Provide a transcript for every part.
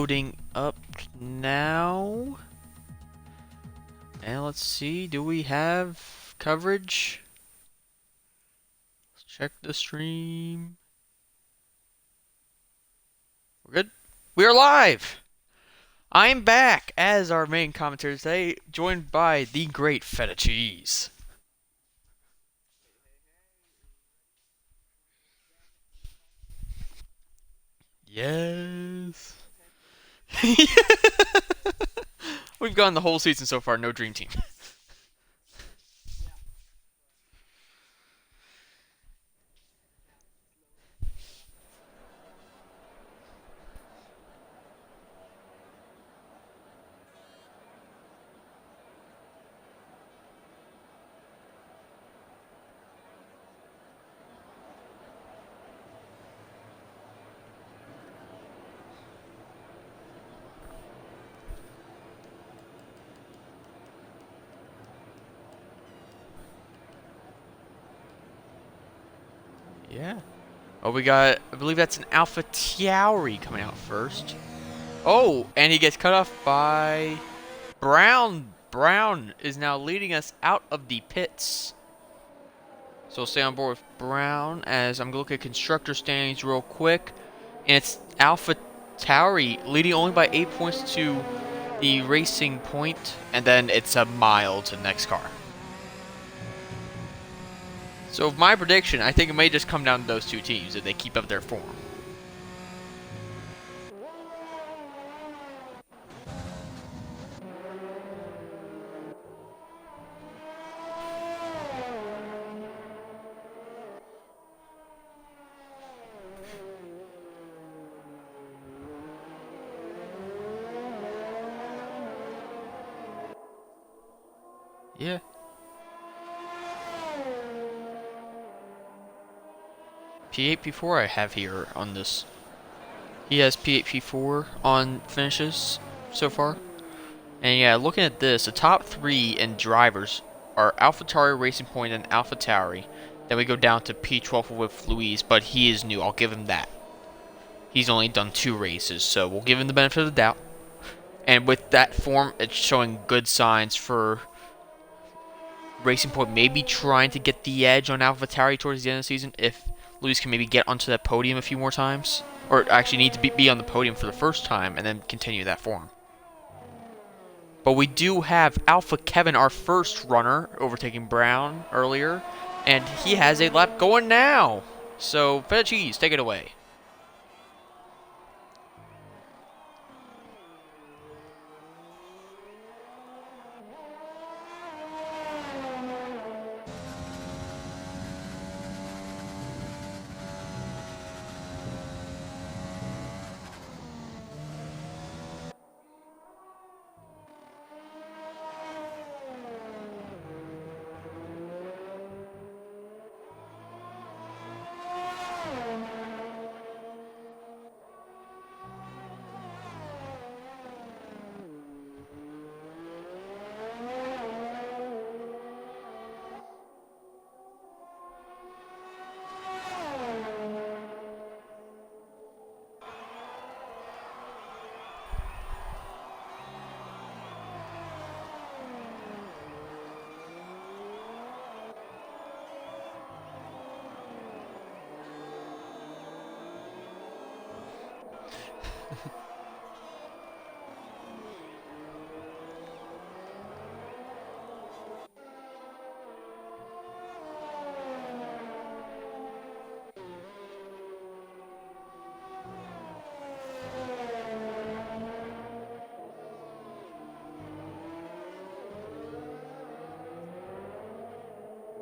loading up now. And let's see, do we have coverage? Let's check the stream. We're good? We are live! I'm back as our main commentator today, joined by the great Feta Cheese. Yes. We've gone the whole season so far, no dream team. Yeah. Oh, we got, I believe that's an Alpha Tauri coming out first. Oh, and he gets cut off by Brown. Brown is now leading us out of the pits. So we'll stay on board with Brown as I'm going to look at constructor standings real quick. And it's Alpha Tauri leading only by 8 points to the racing point, and then it's a mile to the next car. So my prediction, I think it may just come down to those two teams if they keep up their form. Yeah. P8, P4 I have here on this. He has P8, P4 on finishes so far. And yeah, looking at this, the top three in drivers are AlphaTauri, Racing Point, and AlphaTauri. Then we go down to P12 with Luis, but he is new. I'll give him that. He's only done 2 races, so we'll give him the benefit of the doubt. And with that form, it's showing good signs for Racing Point maybe trying to get the edge on AlphaTauri towards the end of the season if Luis can maybe get onto that podium a few more times. Or actually need to be on the podium for the first time and then continue that form. But we do have Alpha Kevin, our first runner, overtaking Brown earlier. And he has a lap going now. So, Feta Cheese, take it away.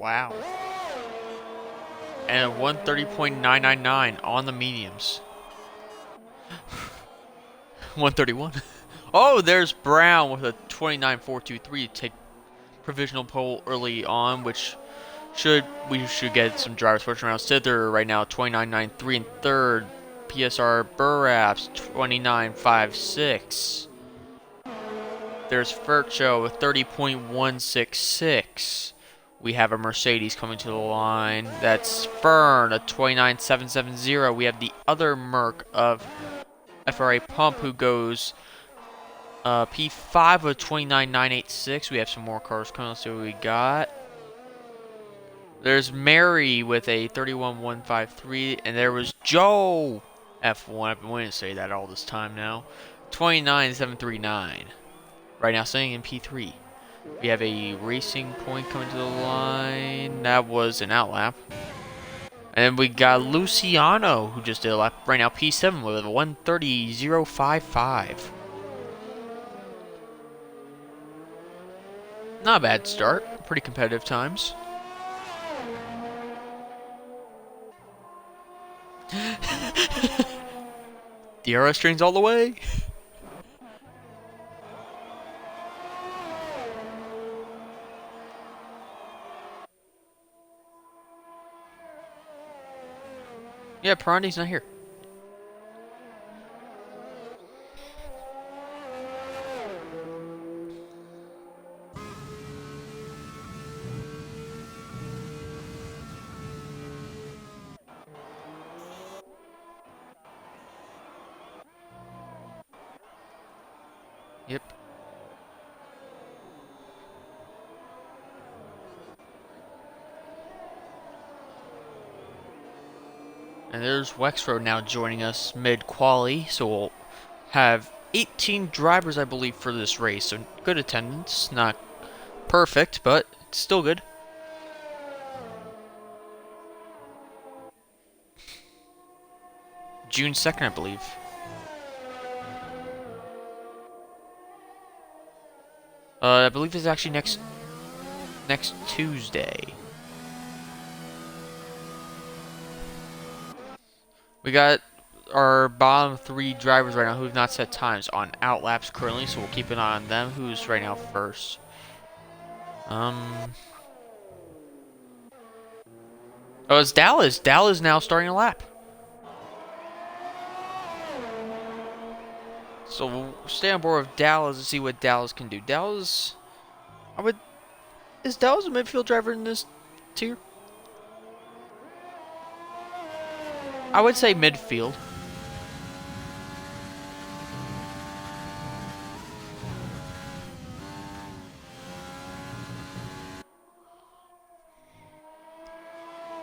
Wow. And a 130.999 on the mediums. 131. Oh, there's Brown with a 29.423 to take provisional pole early on, which we should get some drivers pushing around. Sither right now 29.93 in third. PSR Burraps 29.56. There's Fercho with 30.166. We have a Mercedes coming to the line. That's Fern, a 29.770. We have the other Merc of FRA Pump, who goes P5 of 29,986. We have some more cars coming. Let's see what we got. There's Mary with a 31,153, and there was Joe F1. I've been waiting to say that all this time now. 29,739. Right now, sitting in P3. We have a racing point coming to the line. That was an outlap. And then we got Luciano, who just did a lap. Right now, P7 with a 130.055. Not a bad start. Pretty competitive times. DRS trains all the way. Yeah, Pirandi's not here. Yep. And there's Wexford now joining us mid-quali, so we'll have 18 drivers, I believe, for this race. So good attendance. Not perfect, but it's still good. June 2nd, I believe. I believe it's actually next Tuesday. We got our bottom 3 drivers right now who have not set times on outlaps currently, so we'll keep an eye on them. Who's right now first? Oh, it's Dallas. Dallas now starting a lap. So we'll stay on board with Dallas and see what Dallas can do. Dallas, is Dallas a midfield driver in this tier? I would say midfield.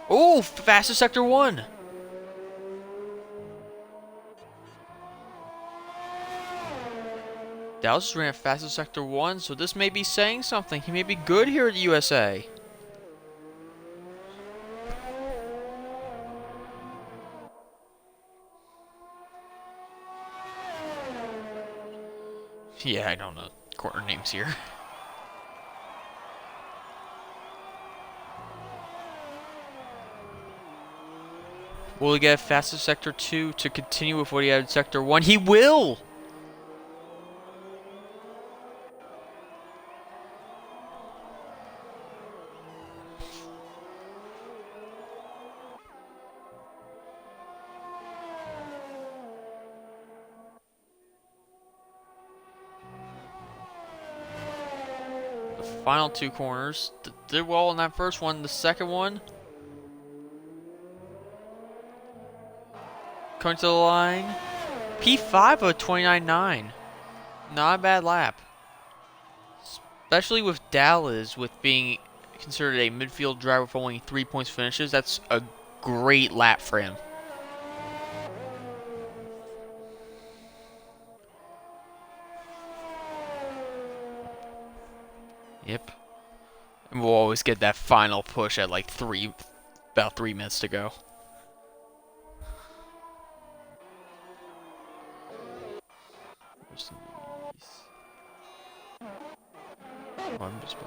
Oh, fastest sector 1. Dallas ran fastest sector 1, so this may be saying something. He may be good here at the USA. Yeah, I don't know corner names here. Will he get fastest sector 2 to continue with what he had in sector 1? He will! The final 2 corners. Did well in that first one. The second one. Coming to the line. P5 of 29.9. Not a bad lap. Especially with Dallas, with being considered a midfield driver with only 3 points finishes. That's a great lap for him. Yep. And we'll always get that final push at like about 3 minutes to go. Oh, I'm just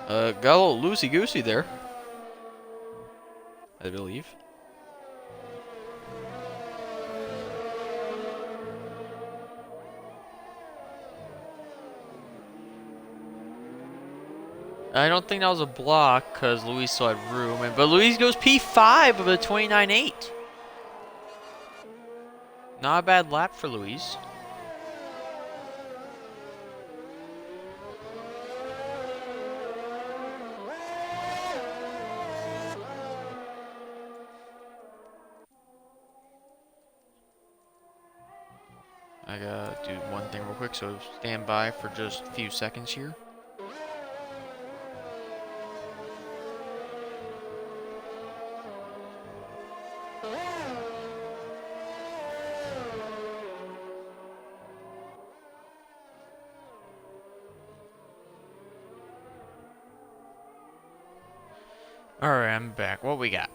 got a little loosey-goosey there, I believe. I don't think that was a block because Luis still had room. But Luis goes P5 of a 29.8. Not a bad lap for Luis. I gotta do one thing real quick, so stand by for just a few seconds here. Alright, I'm back. What we got?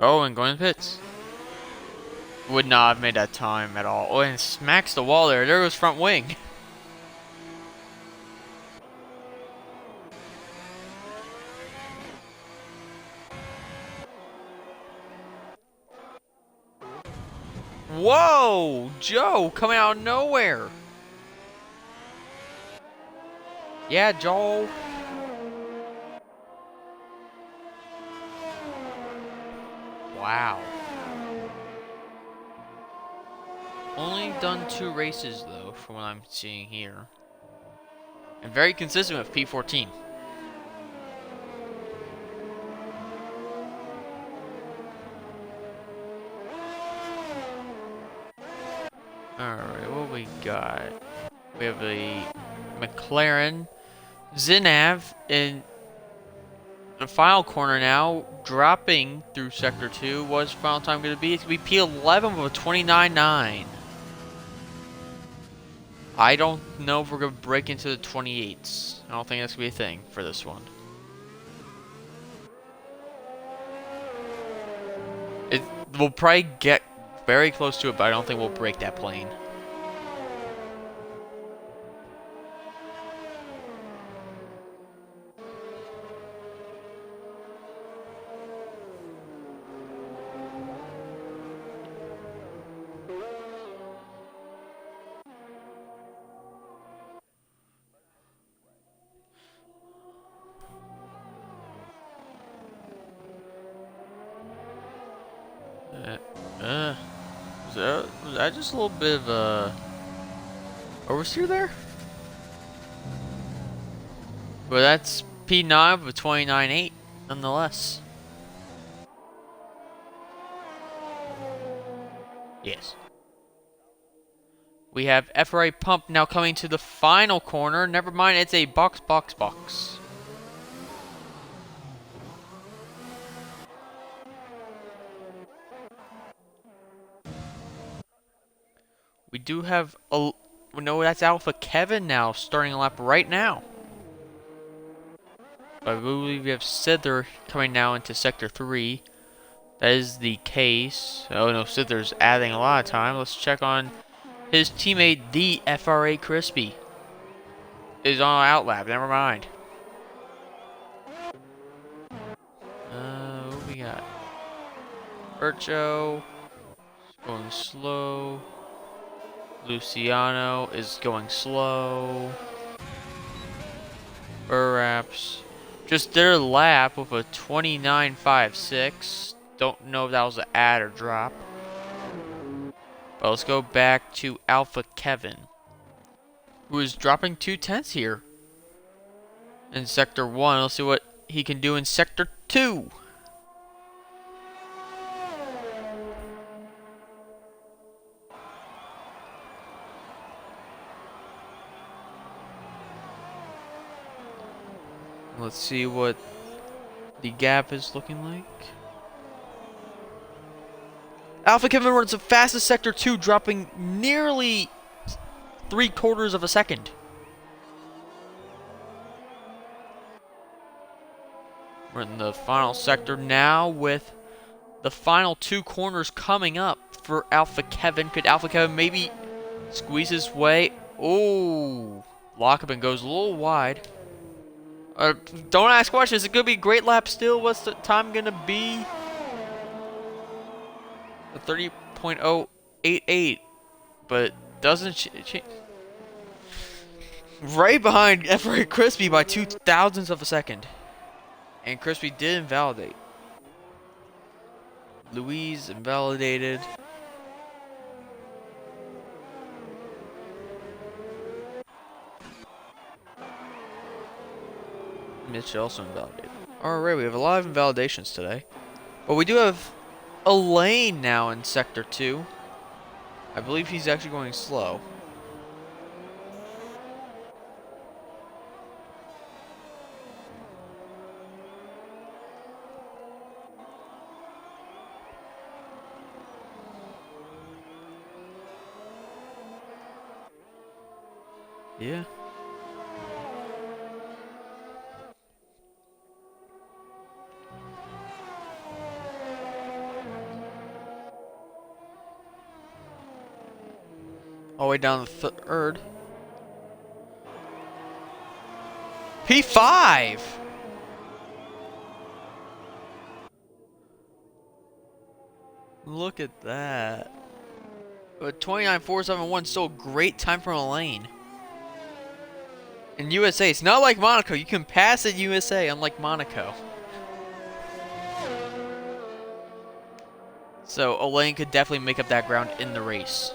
Oh, and going to pits. Would not have made that time at all. Oh, and smacks the wall there. There goes front wing. Whoa! Joe coming out of nowhere. Yeah, Joe. Wow. Only done 2 races, though, from what I'm seeing here. And very consistent with P14. Alright, what we got? We have a McLaren Zinav in the final corner now, dropping through Sector 2. What's final time going to be? It's going to be P11 with a 29.9. I don't know if we're going to break into the 28s. I don't think that's going to be a thing for this one. We'll probably get very close to it, but I don't think we'll break that plane. Was that just a little bit of a oversteer there? But that's P9 with 29.8 nonetheless. Yes. We have FRA Pump now coming to the final corner. Never mind, it's a box. We do have a... No, that's Alpha Kevin now, starting a lap right now. I believe we have Sither coming now into Sector 3. That is the case. Oh no, Sither's adding a lot of time. Let's check on his teammate, the FRA Krispy. Is on outlap, never mind. What we got? Urcho going slow. Luciano is going slow. Burraps just did a lap with a 29.56. Don't know if that was an add or drop. But let's go back to Alpha Kevin, who is dropping 2/10 here in Sector 1. Let's see what he can do in Sector 2. Let's see what the gap is looking like. Alpha Kevin runs the fastest Sector 2, dropping nearly 3/4 of a second. We're in the final sector now with the final 2 corners coming up for Alpha Kevin. Could Alpha Kevin maybe squeeze his way? Oh, Lockman goes a little wide. Don't ask questions. It's going to be a great lap still. What's the time going to be? 30.088. But doesn't change. Right behind FRA Krispy by 0.02 of a second. And Krispy did invalidate. Louise invalidated. Mitch also invalidated. Alright, we have a lot of invalidations today. But we do have a lane now in Sector 2. I believe he's actually going slow. Yeah. All the way down the third. P5! Look at that. But 29.471 is still a great time from a lane. In USA, it's not like Monaco. You can pass in USA, unlike Monaco. So Elaine could definitely make up that ground in the race.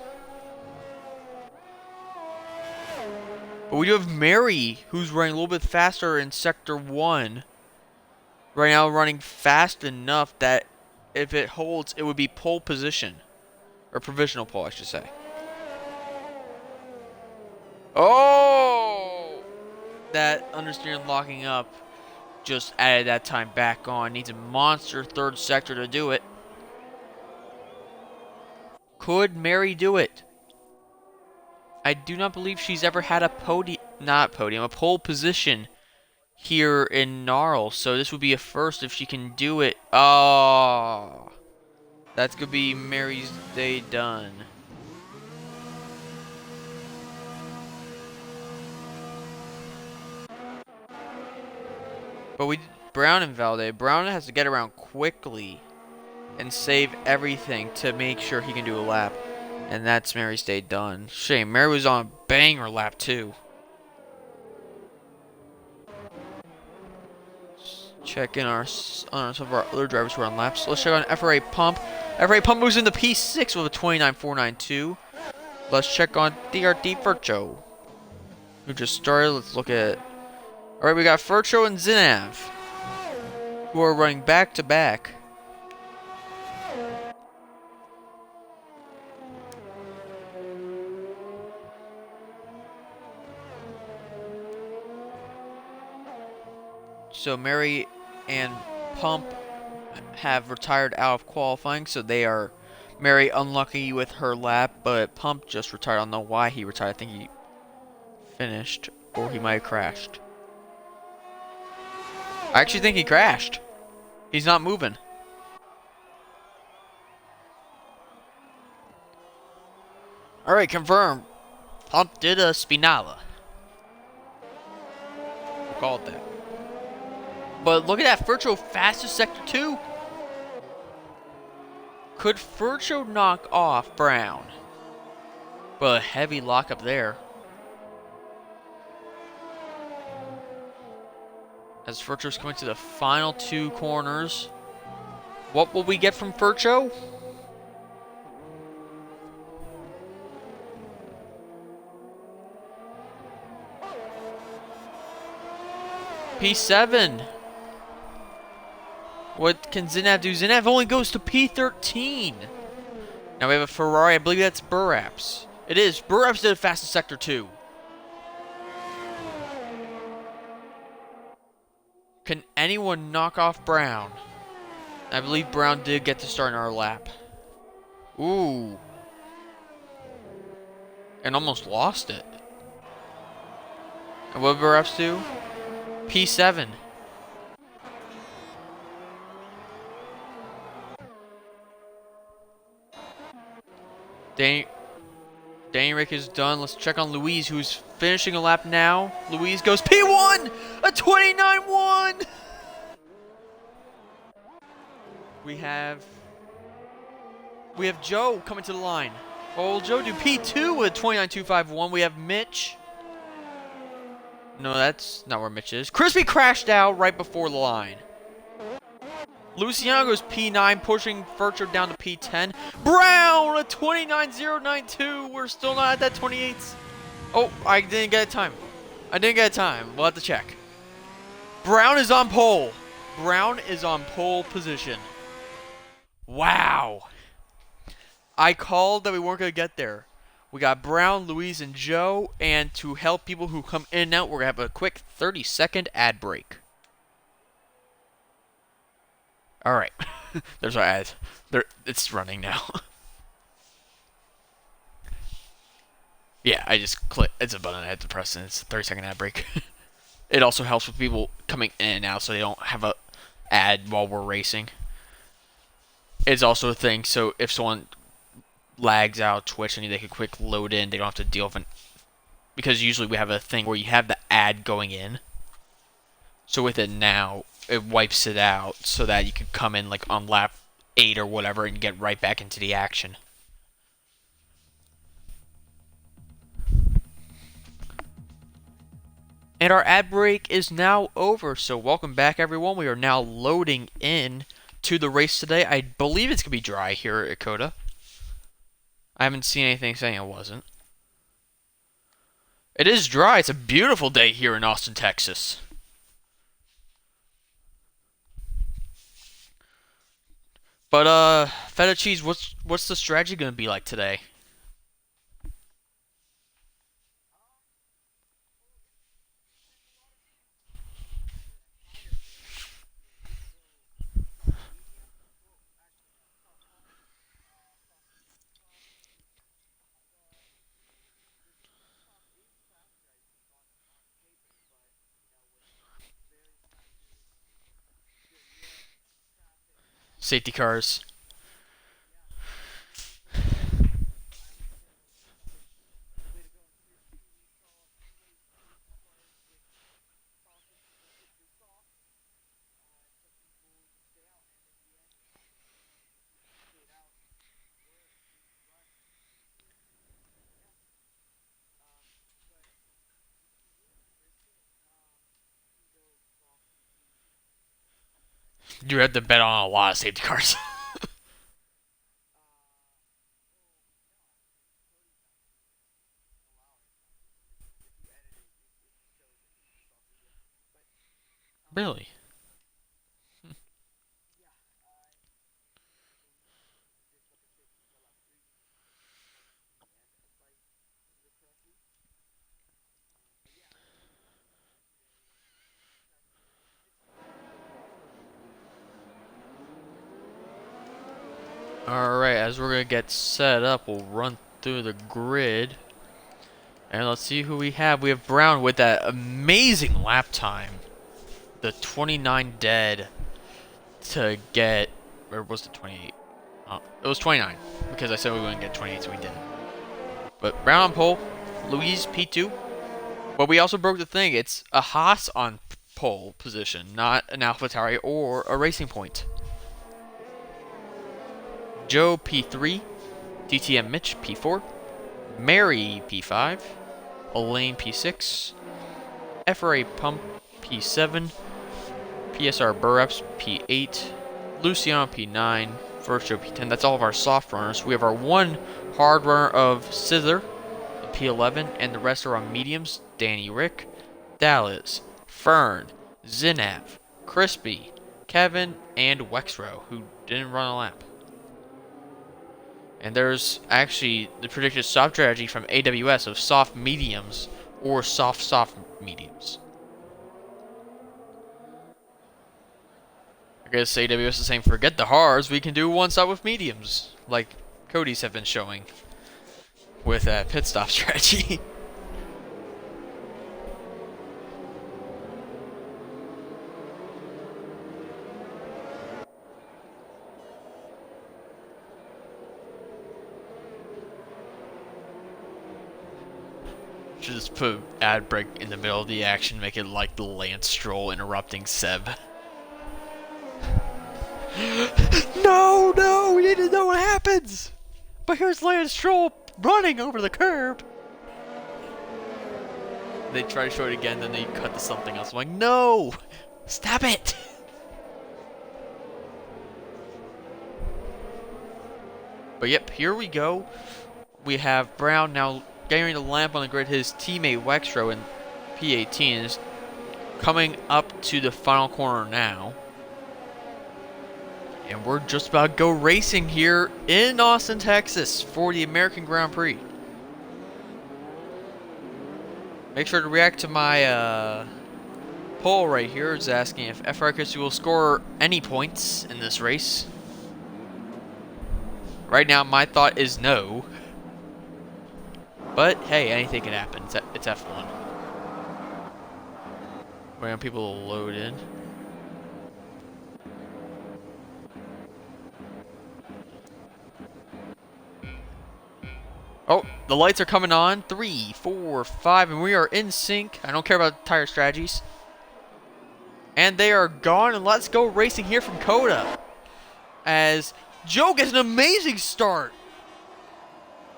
But we do have Mary, who's running a little bit faster in Sector 1. Right now running fast enough that if it holds, it would be pole position. Or provisional pole, I should say. Oh! That understeer locking up just added that time back on. Needs a monster third sector to do it. Could Mary do it? I do not believe she's ever had a a pole position here in NARL. So this would be a first if she can do it. Oh, that's gonna be Mary's day done. But Brown invalidated. Brown has to get around quickly and save everything to make sure he can do a lap. And that's Mary's day done. Shame. Mary was on a banger lap too. Check in on some of our other drivers who are on laps. Let's check on FRA Pump. FRA Pump moves into P6 with a 29.492. Let's check on DRT Furcho, who just started. Let's look at. Alright, we got Furcho and Zinav, who are running back to back. So Mary and Pump have retired out of qualifying, so they are Mary unlucky with her lap, but Pump just retired. I don't know why he retired. I think he finished, or he might have crashed. I actually think he crashed. He's not moving. Alright, confirmed. Pump did a Spinala. We'll call it that. But look at that, Furcho fastest Sector 2. Could Furcho knock off Brown? But a heavy lockup there. As Furcho's coming to the final two corners. What will we get from Furcho? P7. What can Zinav do? Zinav only goes to P13. Now we have a Ferrari. I believe that's Burraps. It is. Burraps did a fastest Sector 2. Can anyone knock off Brown? I believe Brown did get to start in our lap. Ooh. And almost lost it. And what did Burraps do? P7. Danny Rick is done. Let's check on Louise, who's finishing a lap now. Louise goes P1! A 29.1! We have Joe coming to the line. Oh, Joe do P2 with 29.251. We have Mitch. No, that's not where Mitch is. Krispy crashed out right before the line. Luciano goes P9, pushing Furcho down to P10. Brown, a 29.092. We're still not at that 28. Oh, I didn't get a time. We'll have to check. Brown is on pole. Brown is on pole position. Wow. I called that we weren't going to get there. We got Brown, Louise, and Joe. And to help people who come in and out, we're going to have a quick 30-second ad break. Alright. There's our ad. It's running now. Yeah, I just click. It's a button I had to press, and it's a 30-second ad break. It also helps with people coming in and out so they don't have a ad while we're racing. It's also a thing, so if someone lags out Twitch and they can quick load in, they don't have to deal with it. Because usually we have a thing where you have the ad going in. So with it now, it wipes it out so that you can come in like on lap 8 or whatever and get right back into the action. And our ad break is now over, so welcome back everyone. We are now loading in to the race today. I believe it's going to be dry here at Coda. I haven't seen anything saying it wasn't. It is dry. It's a beautiful day here in Austin, Texas. But feta cheese, what's the strategy going to be like today? Safety cars. You had to bet on a lot of safety cars. Really? Alright, as we're going to get set up, we'll run through the grid. And let's see who we have. We have Brown with that amazing lap time. The 29 dead to get... Or was it 28? It was 29. Because I said we wouldn't get 28, so we didn't. But Brown on pole. Louise P2. But we also broke the thing. It's a Haas on pole position, not an AlphaTauri or a Racing Point. Joe P3, TTM Mitch P4, Mary P5, Elaine P6, FRA Pump P7, PSR Burrups P8, Luciano P9, First Joe P10. That's all of our soft runners. We have our one hard runner of Scissor, P11, and the rest are on mediums. Danny Rick, Dallas, Fern, Zinav, Krispy, Kevin, and Wexrow, who didn't run a lap. And there's actually the predicted soft strategy from AWS of soft mediums or soft mediums. I guess AWS is saying forget the hards, we can do one stop with mediums, like Cody's have been showing with a pit stop strategy. Should just put ad break in the middle of the action, make it like the Lance Stroll interrupting Seb. No, we need to know what happens. But here's Lance Stroll running over the curb. They try to show it again, then they cut to something else. I'm like, no, stop it. But yep, here we go. We have Brown now getting ready to lamp on the grid. His teammate Wexrow in P18 is coming up to the final corner now. And we're just about to go racing here in Austin, Texas for the American Grand Prix. Make sure to react to my poll right here. It's asking if FR Krispy will score any points in this race. Right now, my thought is no. But hey, anything can happen. It's F1. Waiting on people to load in. Oh, the lights are coming on. 3, 4, 5, and we are in sync. I don't care about tire strategies. And they are gone, and let's go racing here from Coda. As Joe gets an amazing start.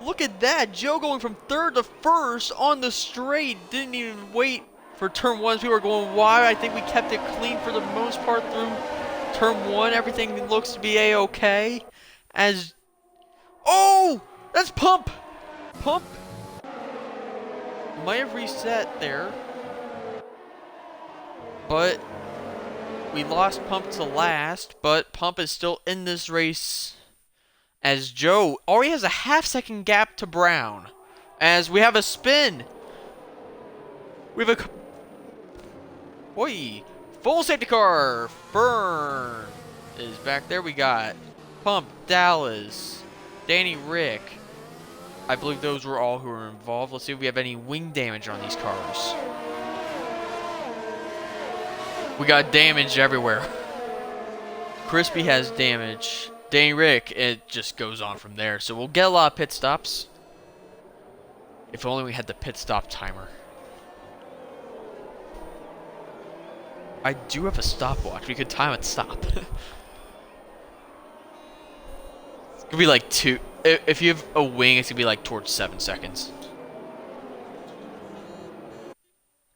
Look at that. Joe going from third to first on the straight. Didn't even wait for turn 1. People were going wide. I think we kept it clean for the most part through turn 1. Everything looks to be a-okay. As... Oh! That's Pump! Pump might have reset there, but we lost Pump to last, but Pump is still in this race as Joe already has a half-second gap to Brown. As we have a spin. We have a... Oi! Full safety car! Fern is back there. We got Pump, Dallas, Danny Rick. I believe those were all who were involved. Let's see if we have any wing damage on these cars. We got damage everywhere. Krispy has damage. Danny Rick, it just goes on from there. So we'll get a lot of pit stops. If only we had the pit stop timer. I do have a stopwatch. We could time it stop. It's gonna be like 2. If you have a wing, it's gonna be like towards 7 seconds.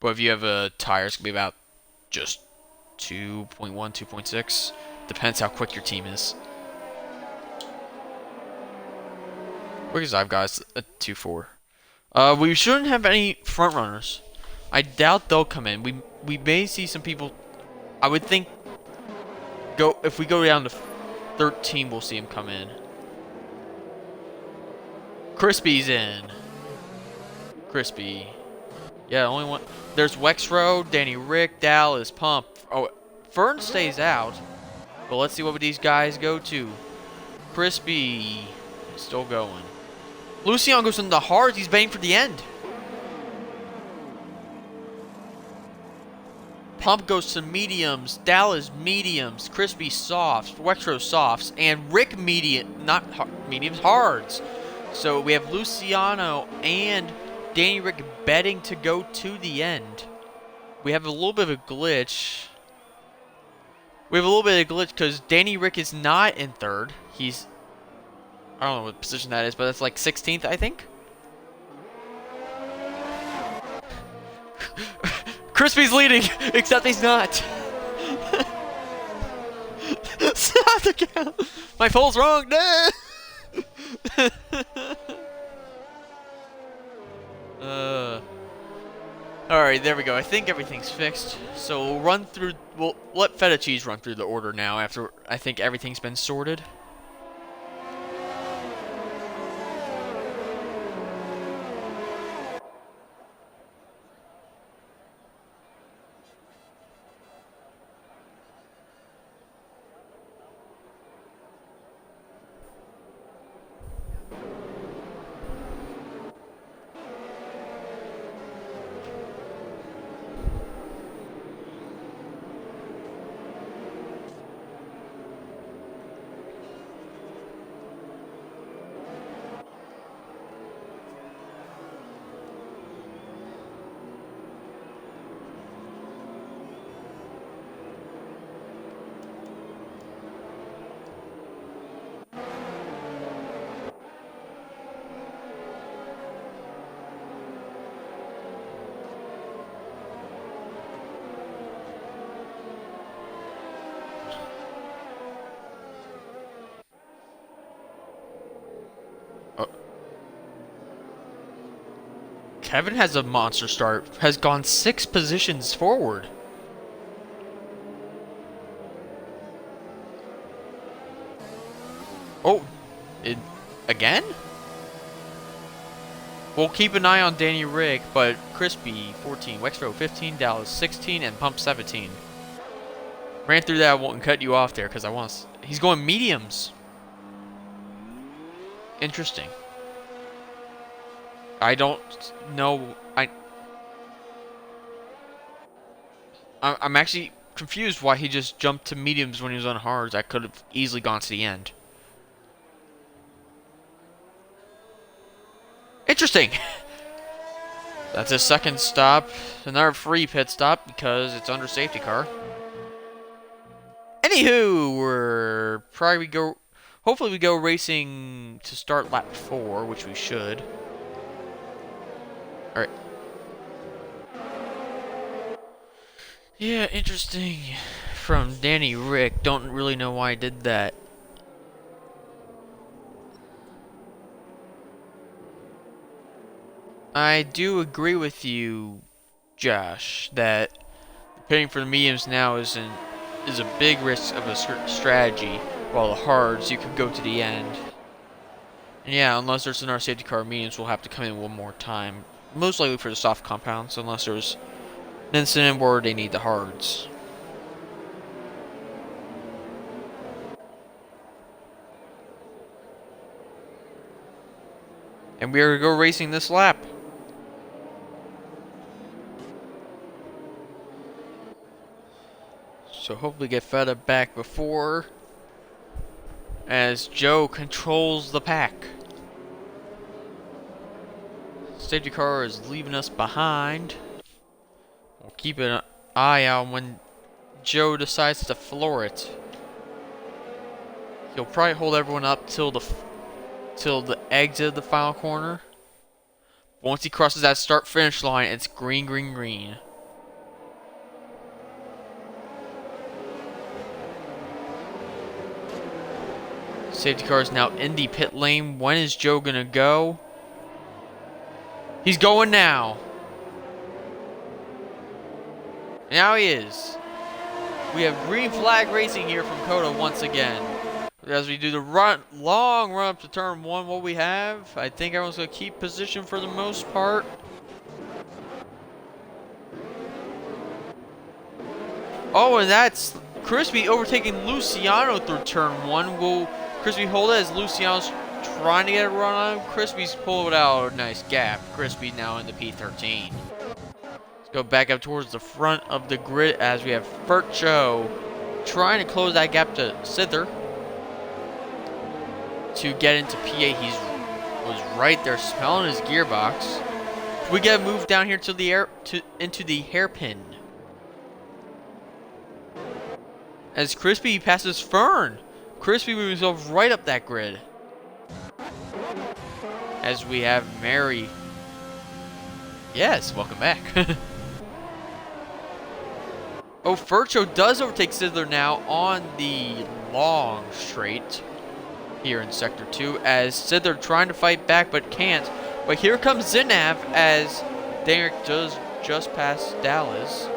But if you have a tire, it's gonna be about just 2.1, 2.6. Depends how quick your team is. Quickest I've got is a 2.4. We shouldn't have any front runners. I doubt they'll come in. We may see some people. I would think if we go down to 13, we'll see them come in. Krispy's in. Krispy. Yeah, only one. There's Wexrow, Danny Rick, Dallas, Pump. Oh, Fern stays out. But let's see what these guys go to. Krispy still going. Lucian goes in the hards. He's waiting for the end. Pump goes to mediums. Dallas mediums. Krispy softs. Wexrow softs. And Rick mediums hards. So we have Luciano and Danny Rick betting to go to the end. We have a little bit of a glitch. Because Danny Rick is not in third. He's... I don't know what position that is, but it's like 16th, I think. Krispy's leading, except he's not. Stop the count. My poll's wrong. No. Alright, there we go. I think everything's fixed. So we'll let Feta Cheese run through the order now after I think everything's been sorted. Kevin has a monster start. Has gone 6 positions forward. Oh, it again? We'll keep an eye on Danny Rick, but Krispy 14, Wexford 15, Dallas 16, and Pump 17. Ran through that and cut you off there because I want. He's going mediums. Interesting. I don't know. I'm actually confused why he just jumped to mediums when he was on hards. I could have easily gone to the end. Interesting. That's his second stop. Another free pit stop because it's under safety car. Anywho, we're probably go. Hopefully, we go racing to start lap 4, which we should. All right. Yeah, interesting. From Danny Rick. Don't really know why I did that. I do agree with you, Josh, that pitting for the mediums now is a big risk of a strategy, while the hards you could go to the end. And yeah, unless there's another safety car, mediums will have to come in one more time, most likely for the soft compounds, unless there's an incident where they need the hards. And we are going to go racing this lap. So hopefully get Feta back before, as Joe controls the pack. Safety car is leaving us behind. We'll keep an eye out when Joe decides to floor it. He'll probably hold everyone up till the exit of the final corner. Once he crosses that start-finish line, it's green, green, green. Safety car is now in the pit lane. When is Joe gonna go? He's going now. Now he is. We have green flag racing here from Coda once again. As we do the long run up to turn 1, what we have, I think everyone's going to keep position for the most part. Oh, and that's Krispy overtaking Luciano through turn 1. Will Krispy hold it as Luciano's trying to get a run on him? Krispy's pulled out a nice gap. Krispy now in the P13. Let's go back up towards the front of the grid as we have Fercho trying to close that gap to Sither. To get into P8, was right there smelling his gearbox. We gotta move down here to the into the hairpin. As Krispy passes Fern, Krispy moves himself right up that grid. As we have Mary. Yes, welcome back. Oh, Fercho does overtake Sizzler now on the long straight here in Sector 2, as Siddler trying to fight back but can't. But here comes Zinav as Derek does just pass Dallas.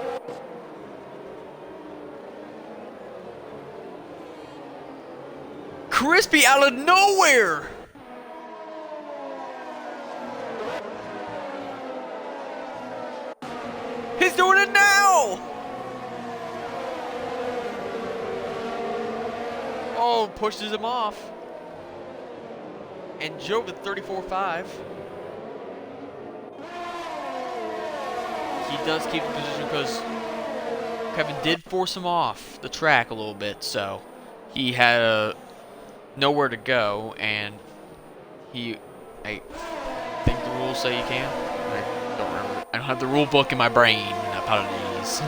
Krispy out of nowhere! He's doing it now! Oh, pushes him off. And Joe with 34.5. He does keep the position because Kevin did force him off the track a little bit, so he had nowhere to go, and I think the rules say you can. I don't remember. I don't have the rule book in my brain. Apologies.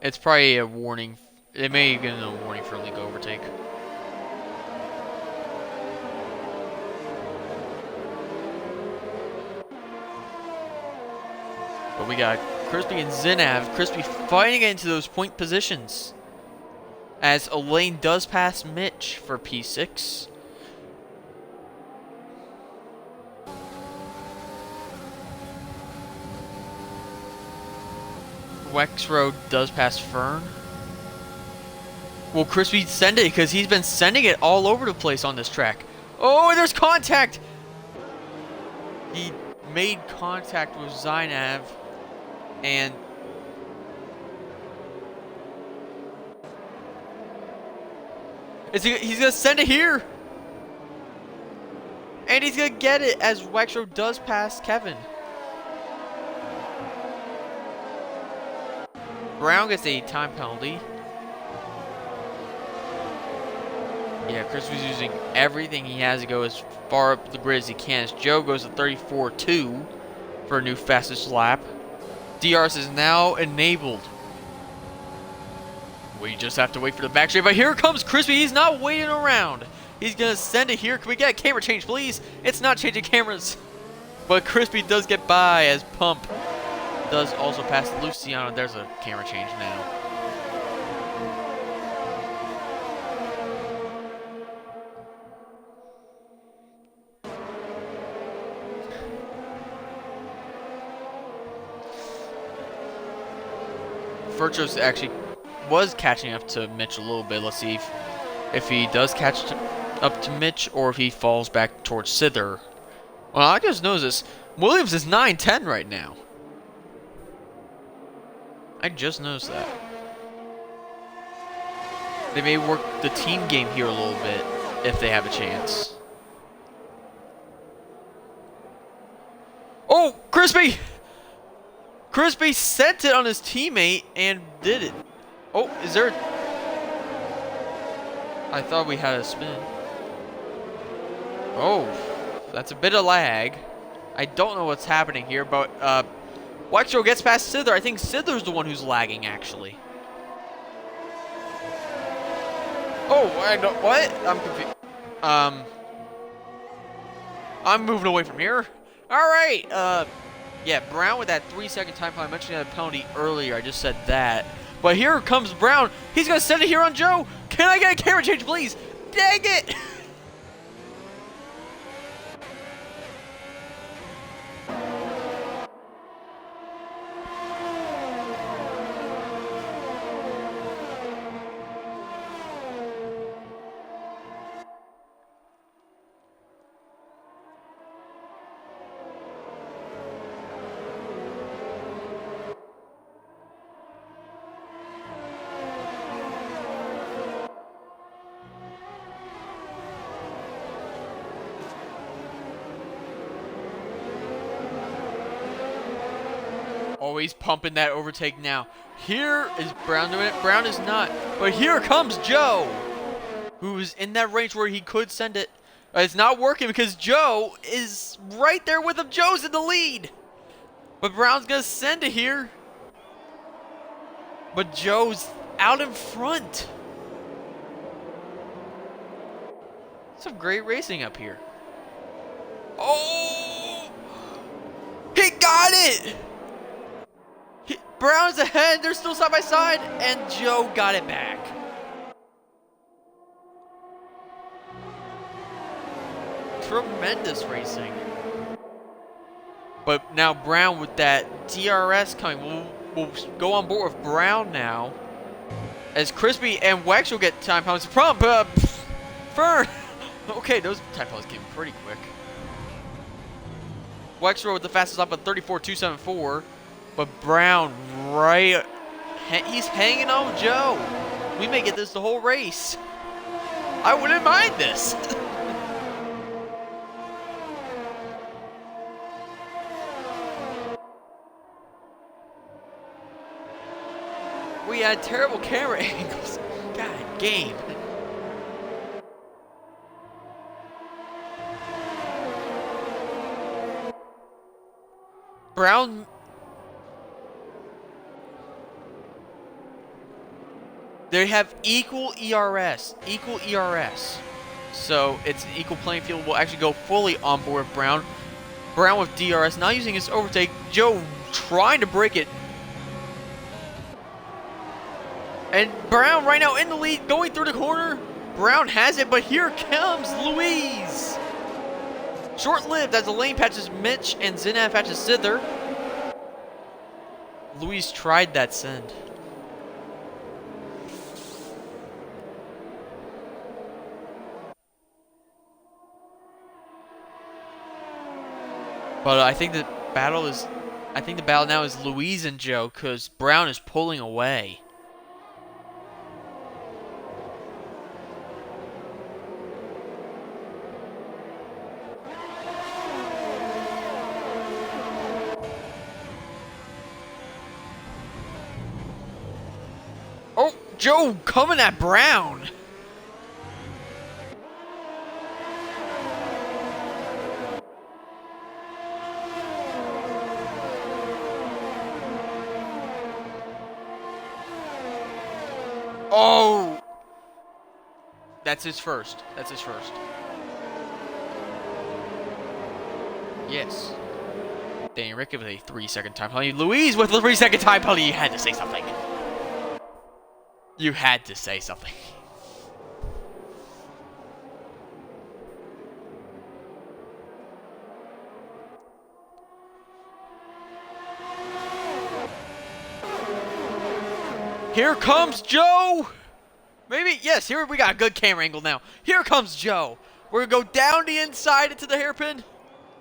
It's probably a warning. It may have been a warning for a legal overtake. But we got Krispy and Zinav. Krispy fighting into those point positions. As Elaine does pass Mitch for P6. Wexroad does pass Fern. Will Krispy send it? Because he's been sending it all over the place on this track. Oh, there's contact! He made contact with Zainav, and he's gonna send it here, and he's gonna get it as Wexro does pass Kevin. Brown gets a time penalty. Yeah, Krispy's using everything he has to go as far up the grid as he can. As Joe goes to 34.2 for a new fastest lap. DRS is now enabled. We just have to wait for the back straight. But here comes Krispy. He's not waiting around. He's going to send it here. Can we get a camera change, please? It's not changing cameras. But Krispy does get by as Pump does also pass Luciano. There's a camera change now. Virtuo's actually was catching up to Mitch a little bit. Let's see if he does catch up to Mitch or if he falls back towards Sither. Well, I just noticed this. Williams is 9-10 right now. I just noticed that. They may work the team game here a little bit if they have a chance. Oh, Krispy! Krispy sent it on his teammate and did it. Oh, is there... I thought we had a spin. Oh, that's a bit of lag. I don't know what's happening here, but Wexro gets past Sither. I think Sither's the one who's lagging, actually. Oh, what? I'm confused. I'm moving away from here. All right. Yeah, Brown with that 3-second time penalty. I mentioned he had a penalty earlier. I just said that. But here comes Brown. He's going to send it here on Joe. Can I get a camera change, please? Dang it! Always pumping that overtake now. Here is Brown doing it. Brown is not. But here comes Joe, who's in that range where he could send it. It's not working because Joe is right there with him. Joe's in the lead. But Brown's going to send it here. But Joe's out in front. Some great racing up here. Oh! He got it! Brown's ahead. They're still side by side. And Joe got it back. Tremendous racing. But now Brown with that DRS coming. We'll go on board with Brown now. As Krispy and Wex will get time penalties. Fern. Okay, those time penalties came pretty quick. Wexro with the fastest lap of 34.274. But Brown, right, he's hanging on with Joe. We may get this the whole race. I wouldn't mind this. We had terrible camera angles. God, game. Brown... They have equal ERS. So it's an equal playing field. We'll actually go fully on board with Brown. Brown with DRS, not using his overtake. Joe trying to break it. And Brown right now in the lead, going through the corner. Brown has it, but here comes Louise. Short-lived as the lane patches Mitch and Zinab patches Sither. Louise tried that send. But I think the battle is, I think the battle now is Louise and Joe, because Brown is pulling away. Oh, Joe coming at Brown. Oh! That's his first. That's his first. Yes. Danny Rick with a 3-second time penalty. Louise with a 3-second time penalty. You had to say something. You had to say something. Here comes Joe! Maybe, yes, here we got a good camera angle now. Here comes Joe. We're going to go down the inside into the hairpin.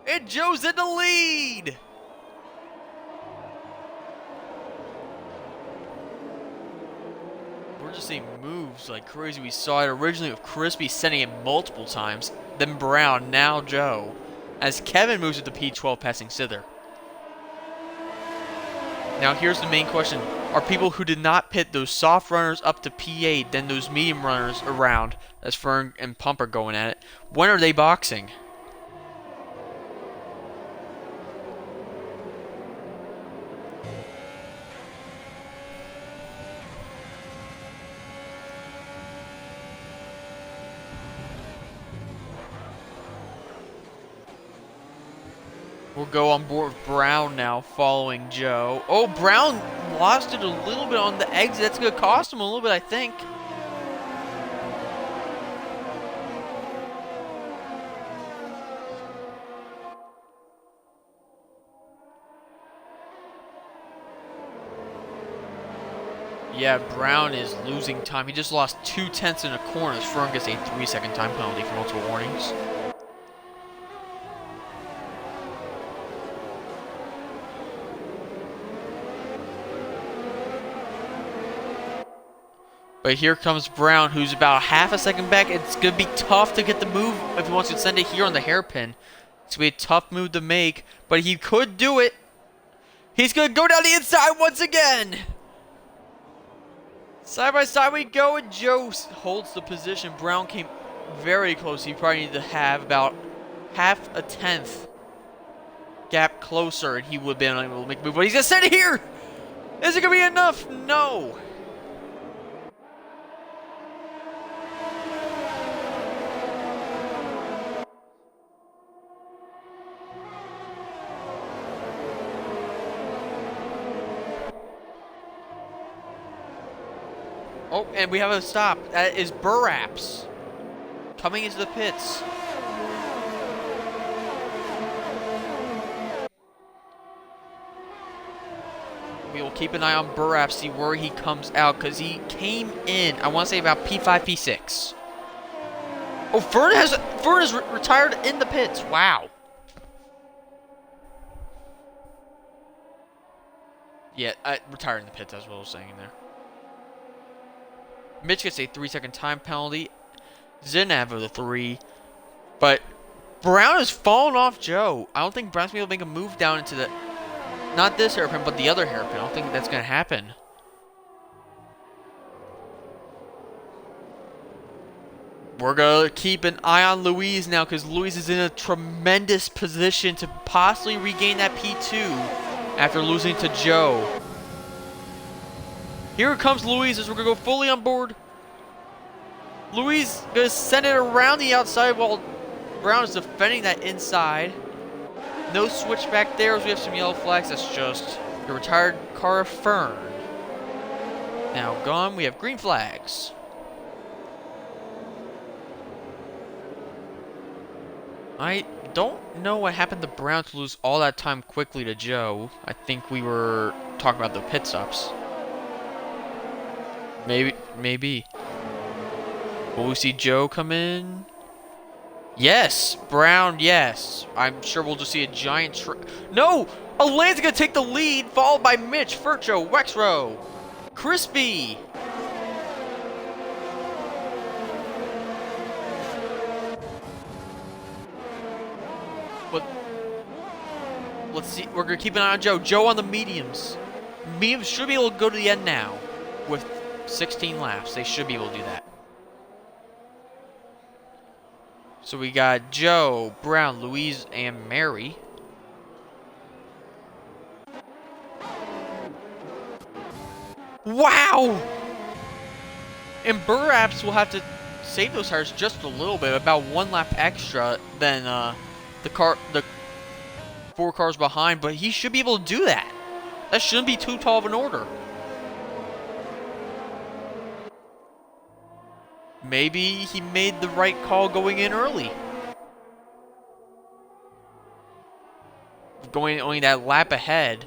And Joe's in the lead. We're just seeing moves like crazy. We saw it originally with Krispy sending it multiple times. Then Brown, now Joe. As Kevin moves with the P12 passing Sither. Now here's the main question. Are people who did not pit those soft runners up to P8, then those medium runners around, as Fern and Pump are going at it, when are they boxing? We'll go on board with Brown now, following Joe. Oh, Brown lost it a little bit on the exit. That's going to cost him a little bit, I think. Yeah, Brown is losing time. He just lost 2/10 in a corner as Fern gets a 3-second time penalty for multiple warnings. But here comes Brown, who's about half a second back. It's going to be tough to get the move if he wants to send it here on the hairpin. It's going to be a tough move to make, but he could do it. He's going to go down the inside once again. Side by side we go, and Joe holds the position. Brown came very close. He probably needed to have about half a tenth gap closer, and he would have been able to make a move. But he's going to send it here. Is it going to be enough? No. Oh, and we have a stop. That is Burraps coming into the pits. We will keep an eye on Burraps, see where he comes out, because he came in, I want to say about P5, P6. Oh, Fern is retired in the pits. Wow. Yeah, retired in the pits, that's what I was saying there. Mitch gets a 3-second time penalty. Zinab with a 3. But Brown has fallen off Joe. I don't think Brown's going to be able to make a move down into the... Not this hairpin, but the other hairpin. I don't think that's going to happen. We're going to keep an eye on Louise now, because Louise is in a tremendous position to possibly regain that P2 after losing to Joe. Here comes Louise as we're going to go fully on board. Louise going to send it around the outside while Brown is defending that inside. No switch back there as we have some yellow flags. That's just the retired car of Fern. Now gone, we have green flags. I don't know what happened to Brown to lose all that time quickly to Joe. I think we were talking about the pit stops. Maybe. Will we see Joe come in? Yes, Brown, yes. I'm sure we'll just see a giant No! Alain's gonna take the lead, followed by Mitch, Furcho, Wexrow, Krispy. But let's see. We're gonna keep an eye on Joe. Joe on the mediums. Mediums should be able to go to the end now with 16 laps. They should be able to do that. So we got Joe, Brown, Louise, and Mary. Wow! And Burraps will have to save those tires just a little bit, about 1 lap extra than the 4 cars behind, but he should be able to do that. That shouldn't be too tall of an order. Maybe he made the right call going in early. Going only that lap ahead,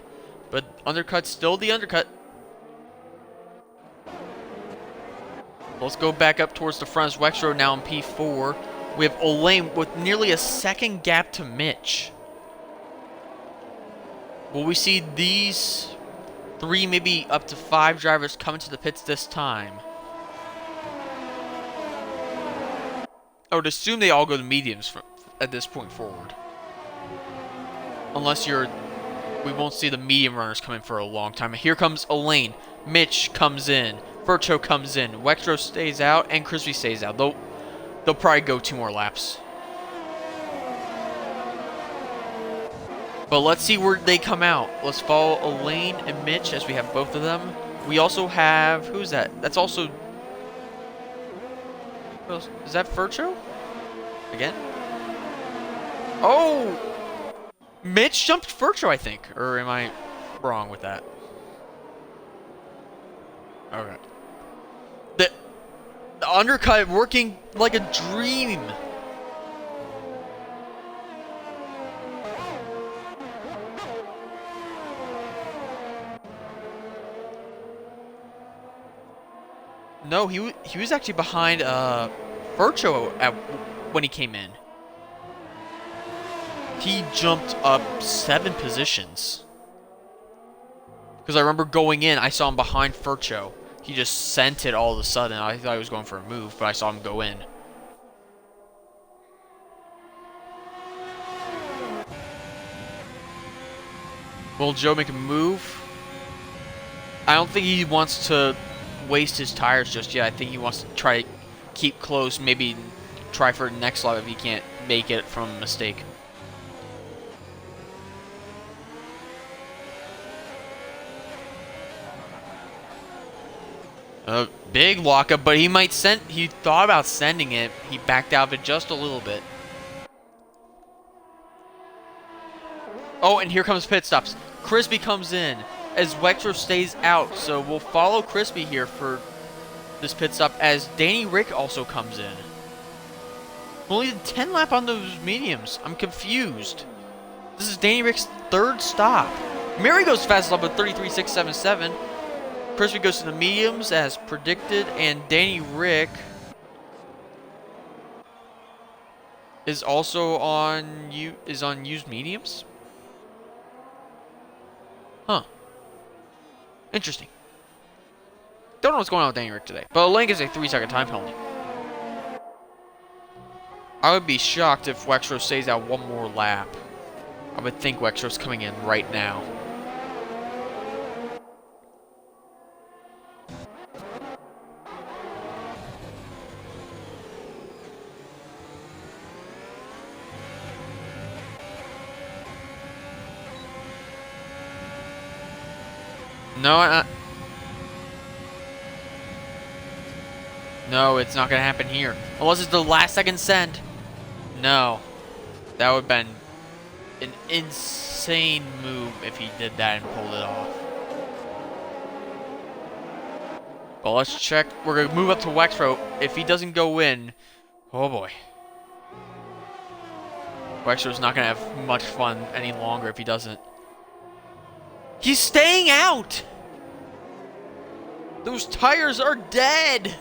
but undercut's still the undercut. Let's go back up towards the front as Wexrow now in P4. We have Olaine with nearly a second gap to Mitch. Will we see these 3, maybe up to 5 drivers coming to the pits this time? I would assume they all go to mediums at this point forward. Unless we won't see the medium runners coming for a long time. Here comes Olaine. Mitch comes in. Furcho comes in. Wexrow stays out, and Krispy stays out. They'll probably go 2 more laps. But let's see where they come out. Let's follow Olaine and Mitch as we have both of them. We also have... Who's that? That's also... Is that Furcho? Again? Oh! Mitch jumped Furcho, I think. Or am I wrong with that? Okay. The undercut working like a dream. No, he was actually behind Furcho when he came in. He jumped up 7 positions. Because I remember going in, I saw him behind Furcho. He just sent it all of a sudden. I thought he was going for a move, but I saw him go in. Will Joe make a move? I don't think he wants to waste his tires just yet. I think he wants to try to keep close, maybe try for the next lap if he can't make it from a mistake. A big lockup, but he thought about sending it. He backed out of it just a little bit. Oh, and here comes pit stops. Krispy comes in as Wexrow stays out, so we'll follow Krispy here for this pit stop as Danny Rick also comes in. Only 10 lap on those mediums. I'm confused. This is Danny Rick's 3rd stop. Mary goes fast lap with 33.677. Krispy goes to the mediums as predicted, and Danny Rick is also on used mediums. Huh. Interesting. Don't know what's going on with Danny Rick today, but Olaine gets a 3-second time penalty. I would be shocked if Wexrow stays out 1 more lap. I would think Wexrow's coming in right now. No, no, it's not going to happen here. Unless it's the last second send. No. That would have been an insane move if he did that and pulled it off. Well, let's check. We're going to move up to Wexrow. If he doesn't go in, oh boy. Wexrow's not going to have much fun any longer if he doesn't. He's staying out! Those tires are dead!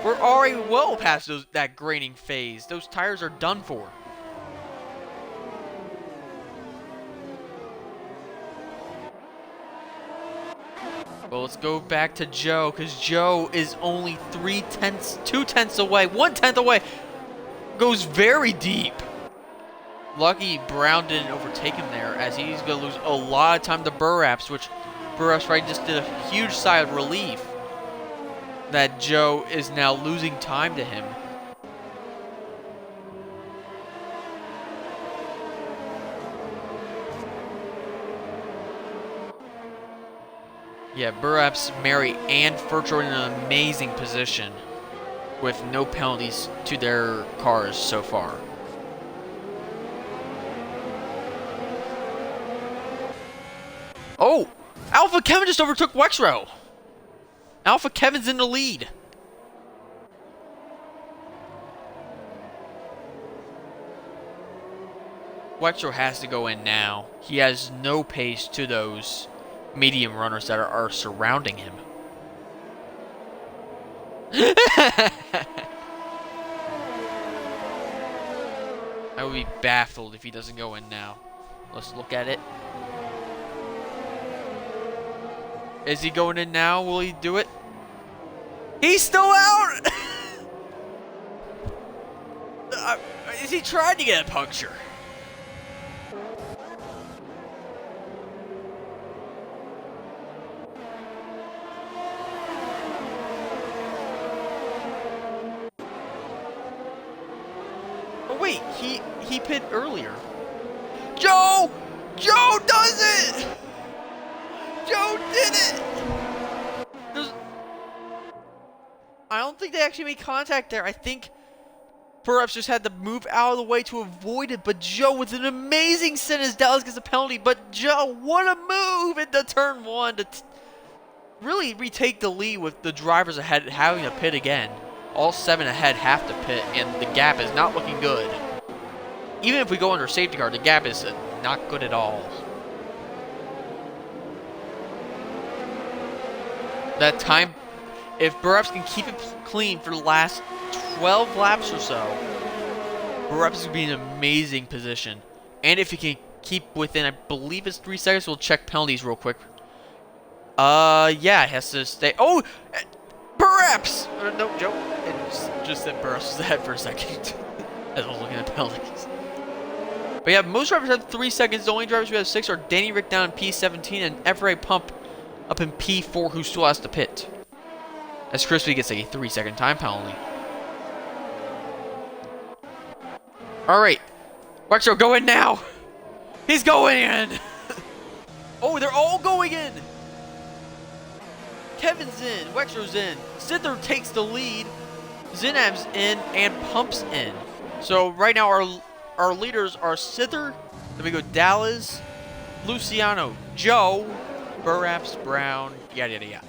We're already well past that graining phase. Those tires are done for. Well, let's go back to Joe, because Joe is only 2/10 away, 1/10 away. Goes very deep. Lucky Brown didn't overtake him there, as he's going to lose a lot of time to Burraps, which Burraps right just did a huge sigh of relief that Joe is now losing time to him. Yeah, Burraps, Mary, and Furch are in an amazing position with no penalties to their cars so far. Oh! Alpha Kevin just overtook Wexrow! Alpha Kevin's in the lead. Wexrow has to go in now. He has no pace to those medium runners that are surrounding him. I would be baffled if he doesn't go in now. Let's look at it. Is he going in now? Will he do it? He's still out! Is he trying to get a puncture? Oh wait, he pit earlier. Joe! Joe does it! Joe did it! I don't think they actually made contact there. I think Burraps just had to move out of the way to avoid it, but Joe with an amazing stint as Dallas gets a penalty. But Joe, what a move into turn one to really retake the lead with the drivers ahead having to pit again. All 7 ahead have to pit, and the gap is not looking good. Even if we go under safety car, the gap is not good at all. That time, if Burraps can keep it clean for the last 12 laps or so, Burraps is going to be in an amazing position. And if he can keep within, I believe it's 3 seconds, we'll check penalties real quick. Yeah, it has to stay. Oh! Burraps! No, Joe. It just said Burraps was ahead for a second. As I was looking at penalties. But yeah, most drivers have 3 seconds. The only drivers who have 6 are Danny Rick down in P17 and Everett Pump up in P4, who still has to pit. As Krispy gets a 3-second time penalty. Alright. Wexrow, go in now! He's going in! Oh, they're all going in! Kevin's in, Wexrow's in, Sither takes the lead, Zinab's in, and Pump's in. So right now our leaders are Sither, then we go Dallas, Luciano, Joe, Burraps, Brown, yada yada yada.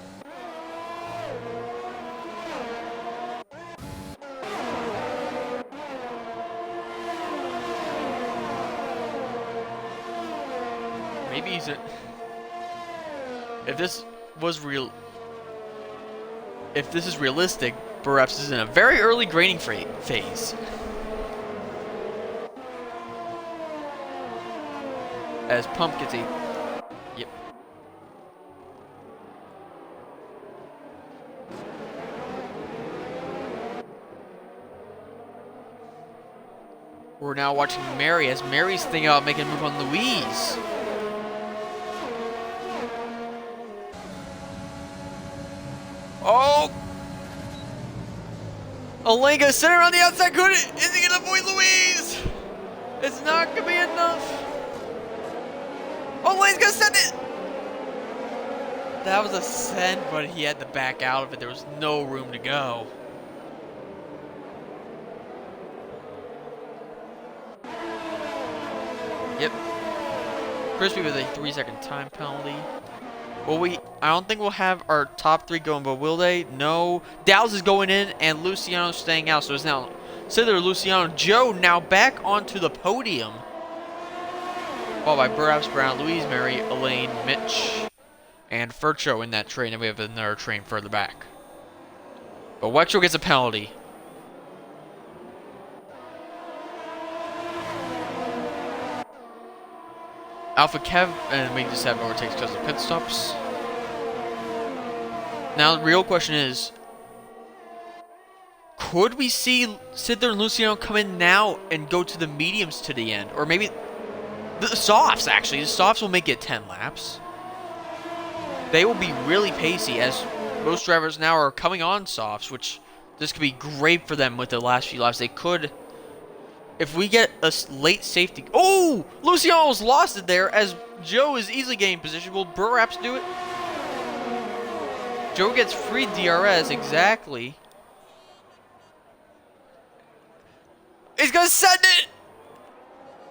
Maybe he's a... If this is realistic, Burraps is in a very early grading phase. As Pump gets a... Yep. We're now watching Mary as Mary's thinking about making a move on Louise. Oh! Alenka sitting on the outside corner. Is he gonna avoid Louise? It's not gonna be enough. Oh, Lane's gonna send it! That was a send, but he had to back out of it. There was no room to go. Yep. Krispy with a 3-second time penalty. Well, I don't think we'll have our top 3 going, but will they? No. Dallas is going in, and Luciano's staying out. So it's now Sither, Luciano, Joe now back onto the podium. Followed by Burraps, Brown, Louise, Mary, Elaine, Mitch, and Furcho in that train. And we have another train further back. But Wexro gets a penalty. Alpha Kev, and we just have overtakes because of pit stops. Now the real question is, could we see Sidler and Luciano come in now and go to the mediums to the end? Or maybe the softs, actually. The softs will make it 10 laps. They will be really pacey, as most drivers now are coming on softs, which this could be great for them with the last few laps. They could, if we get a late safety... Oh! Luciano's lost it there, as Joe is easily getting position. Will Burraps do it? Joe gets free DRS, exactly. He's gonna send it!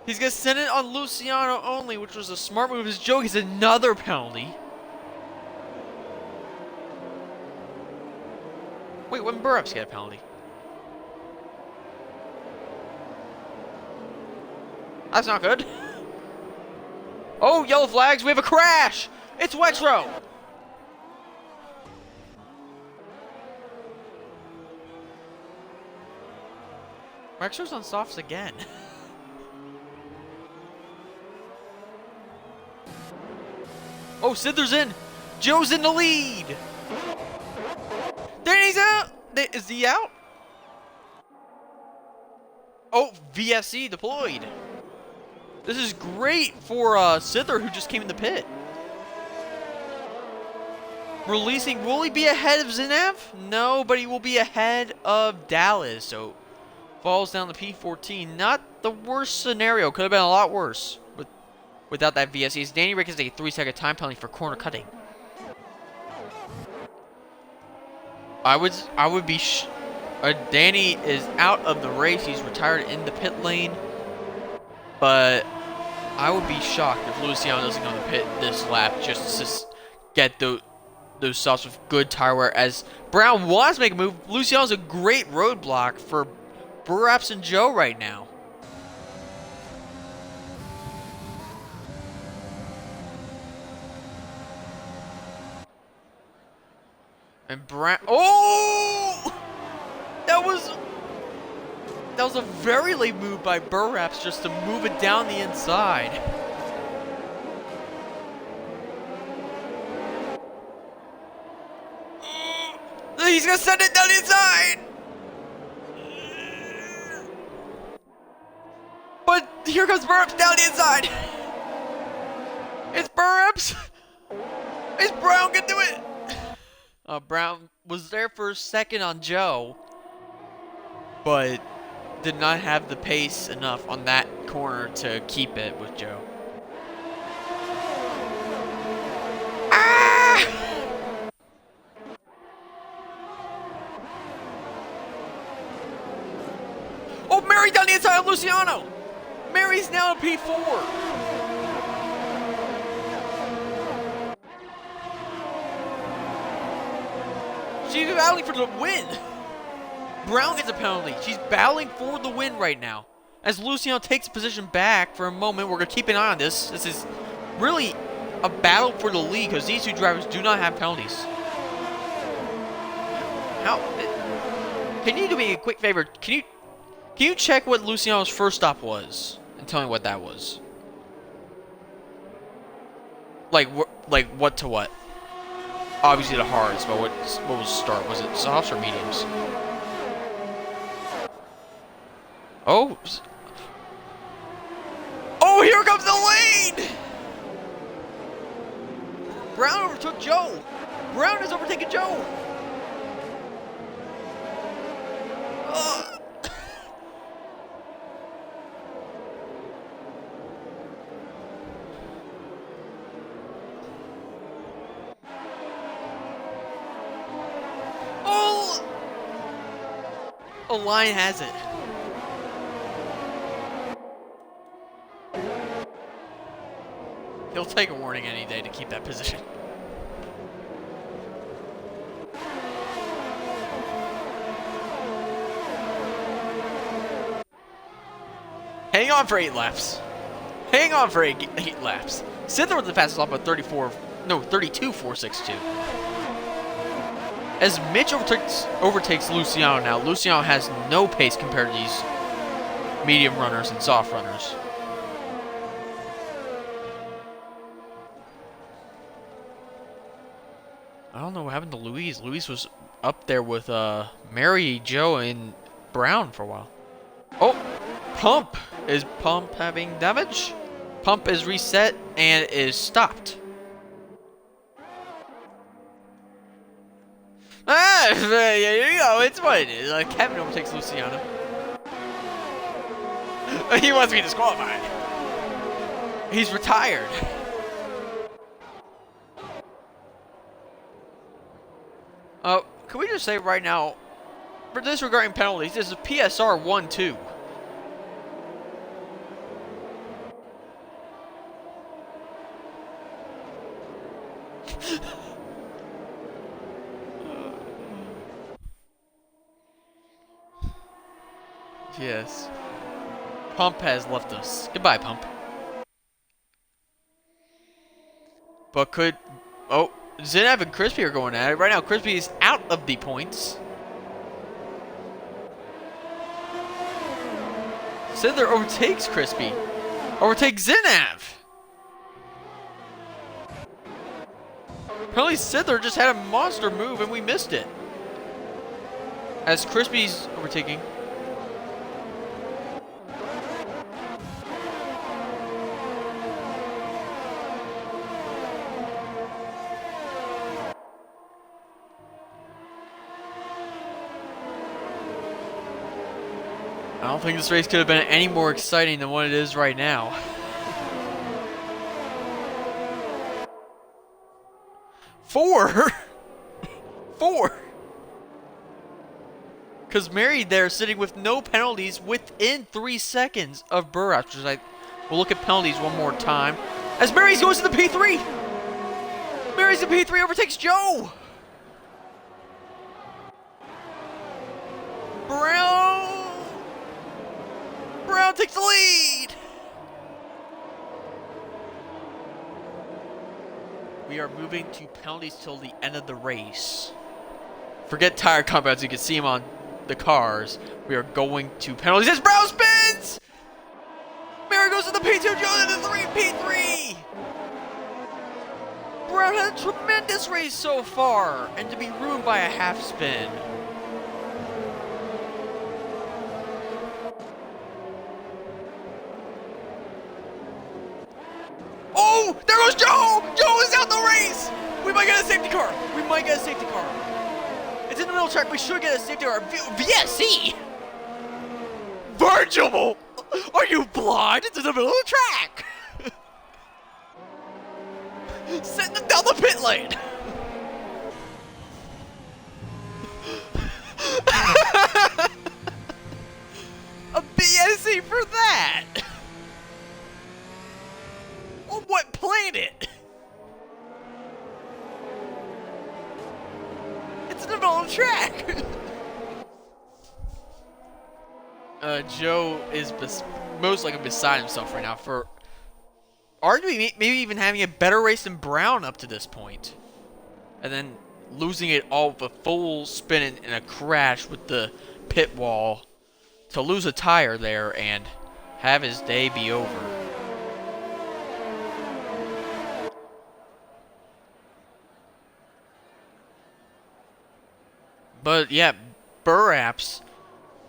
He's gonna send it on Luciano only, which was a smart move, as Joe gets another penalty. Wait, when Burrups get a penalty? That's not good. Oh, yellow flags, we have a crash! It's Wexro! Wexro's on softs again. Oh, Sidler's in! Joe's in the lead! Danny's out! Is he out? Oh, VSC deployed. This is great for Sidler, who just came in the pit. Releasing, will he be ahead of Zinav? No, but he will be ahead of Dallas, so falls down to P14. Not the worst scenario. Could have been a lot worse without that VSC. Danny Rick is a 3-second time penalty for corner cutting. I would be Danny is out of the race. He's retired in the pit lane. But I would be shocked if Luciano doesn't go to the pit this lap just to get those softs with good tire wear. As Brown wants to make a move, Luciano's a great roadblock for Burraps and Joe right now. And Brown, oh! That was a very late move by Burraps just to move it down the inside. He's gonna send it down the inside! But here comes Burraps down the inside! It's Burraps! Is Brown gonna do it? Brown was there for a second on Joe, but did not have the pace enough on that corner to keep it with Joe. Ah! Oh, Mary down the inside of Luciano! Mary's now a P4. She's battling for the win. Brown gets a penalty. She's battling for the win right now. As Luciano takes position back for a moment, we're going to keep an eye on this. This is really a battle for the lead because these two drivers do not have penalties. Can you do me a quick favor? Can you check what Luciano's first stop was and tell me what that was? Like what to what? Obviously the hards, but what was the start? Was it softs or mediums? Oh! Oh, here comes the lead! Brown overtook Joe! Brown has overtaken Joe! The line has it. He'll take a warning any day to keep that position. Hang on for 8 laps. Hang on for 8 laps. Sidler was the fastest lap at 32.462. As Mitch overtakes Luciano now, Luciano has no pace compared to these medium runners and soft runners. I don't know what happened to Luis. Luis was up there with Mary, Joe, and Brown for a while. Oh, Pump. Is Pump having damage? Pump is reset and is stopped. Ah, there you go. It's what it is. Kevin overtakes Luciano. He wants to be disqualified. He's retired. Can we just say right now, for disregarding penalties, this is PSR 1-2. Yes. Pump has left us. Goodbye, Pump. But could... Oh, Zenev and Krispy are going at it. Right now, Krispy is out of the points. Sidler overtakes Krispy. Overtakes Zenev. Apparently Sidler just had a monster move and we missed it. As Krispy's overtaking. I don't think this race could have been any more exciting than what it is right now. Four? Because Mary there sitting with no penalties within 3 seconds of Burroughs. We'll look at penalties one more time. As Mary goes to the P3! Mary's in P3, overtakes Joe! Brown takes the lead! We are moving to penalties till the end of the race. Forget tire compounds, you can see them on the cars. We are going to penalties as Brown spins! Mary goes to the P2, Joe to the P3! Brown had a tremendous race so far, and to be ruined by a half spin. Oh, there goes Joe! Joe is out the race! We might get a safety car. It's in the middle track. We should get a safety car. VSC! Virgil! Are you blind? It's in the middle of the track! Send them down the pit lane! A BSC for that! On what planet? It's in the middle of the track! Joe is most likely beside himself right now for arguably maybe even having a better race than Brown up to this point. And then losing it all with a full spin and a crash with the pit wall to lose a tire there and have his day be over. But yeah, Burraps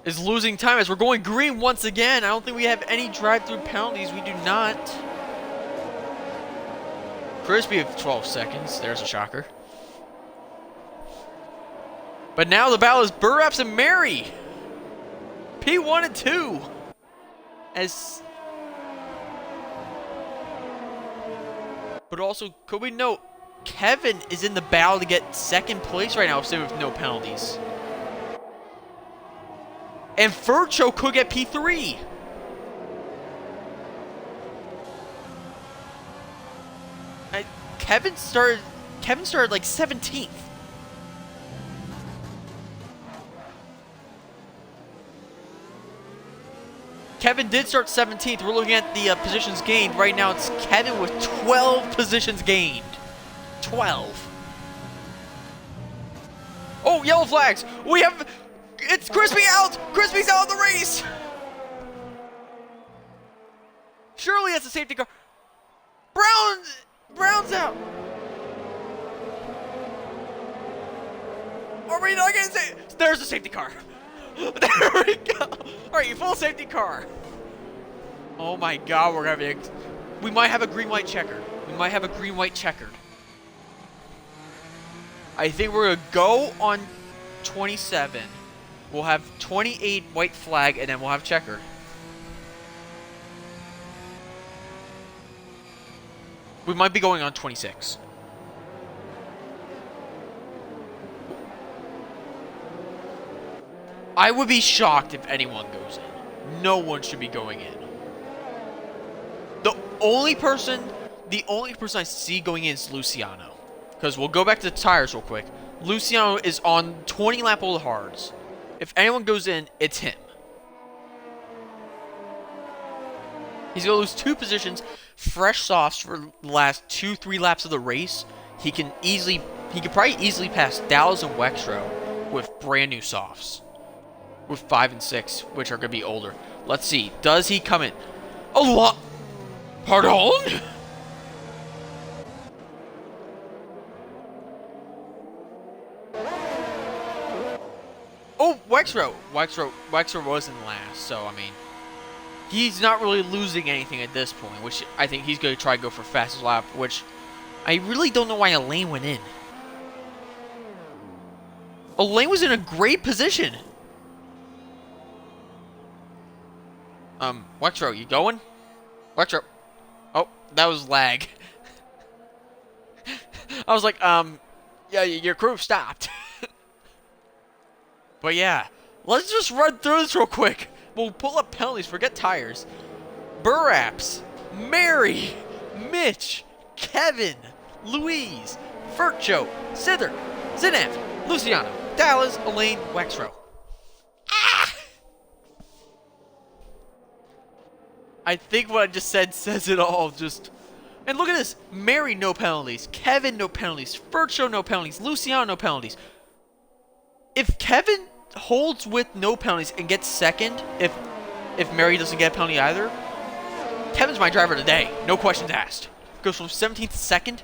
is losing time as we're going green once again. I don't think we have any drive-through penalties. We do not. Krispy with 12 seconds. There's a shocker. But now the battle is Burraps and Mary. P1 and 2. But also, could we note, Kevin is in the battle to get second place right now, sitting with no penalties. And Furcho could get P3. Kevin started like 17th. Kevin did start 17th. We're looking at the positions gained. Right now it's Kevin with 12 positions gained. 12. Oh, yellow flags! We have... It's Krispy out! Krispy's out of the race! Surely that's a safety car. Brown's out! Are we not getting saved? There's a safety car. There we go. Alright, full safety car. Oh my god, we're gonna be... We might have a green-white checker. We might have a green-white checkered. I think we're gonna go on 27. We'll have 28 white flag, and then we'll have checkered. We might be going on 26. I would be shocked if anyone goes in. No one should be going in. The only person I see going in is Luciano. Because we'll go back to the tires real quick. Luciano is on 20 lap old hards. If anyone goes in, it's him. He's going to lose 2 positions, fresh softs for the last 2-3 laps of the race. He can probably easily pass Dallas and Wexro with brand new softs. With 5 and 6, which are going to be older. Let's see. Does he come in? A lot. Pardon? Oh, Wexro wasn't last, so, I mean, he's not really losing anything at this point, which I think he's going to try to go for fastest lap, which I really don't know why Elaine went in. Elaine was in a great position. Wexro, you going? Wexro. Oh, that was lag. I was like, yeah, your crew stopped. But yeah, let's just run through this real quick. We'll pull up penalties, forget tires. Burraps, Mary, Mitch, Kevin, Louise, Fercho, Sither, Zinaf, Luciano, Dallas, Elaine, Wexro. Ah! I think what I just said says it all. And look at this. Mary, no penalties. Kevin, no penalties. Fercho, no penalties. Luciano, no penalties. If Kevin holds with no penalties and gets second, if Mary doesn't get a penalty either, Kevin's my driver today. No questions asked. Goes from 17th to 2nd.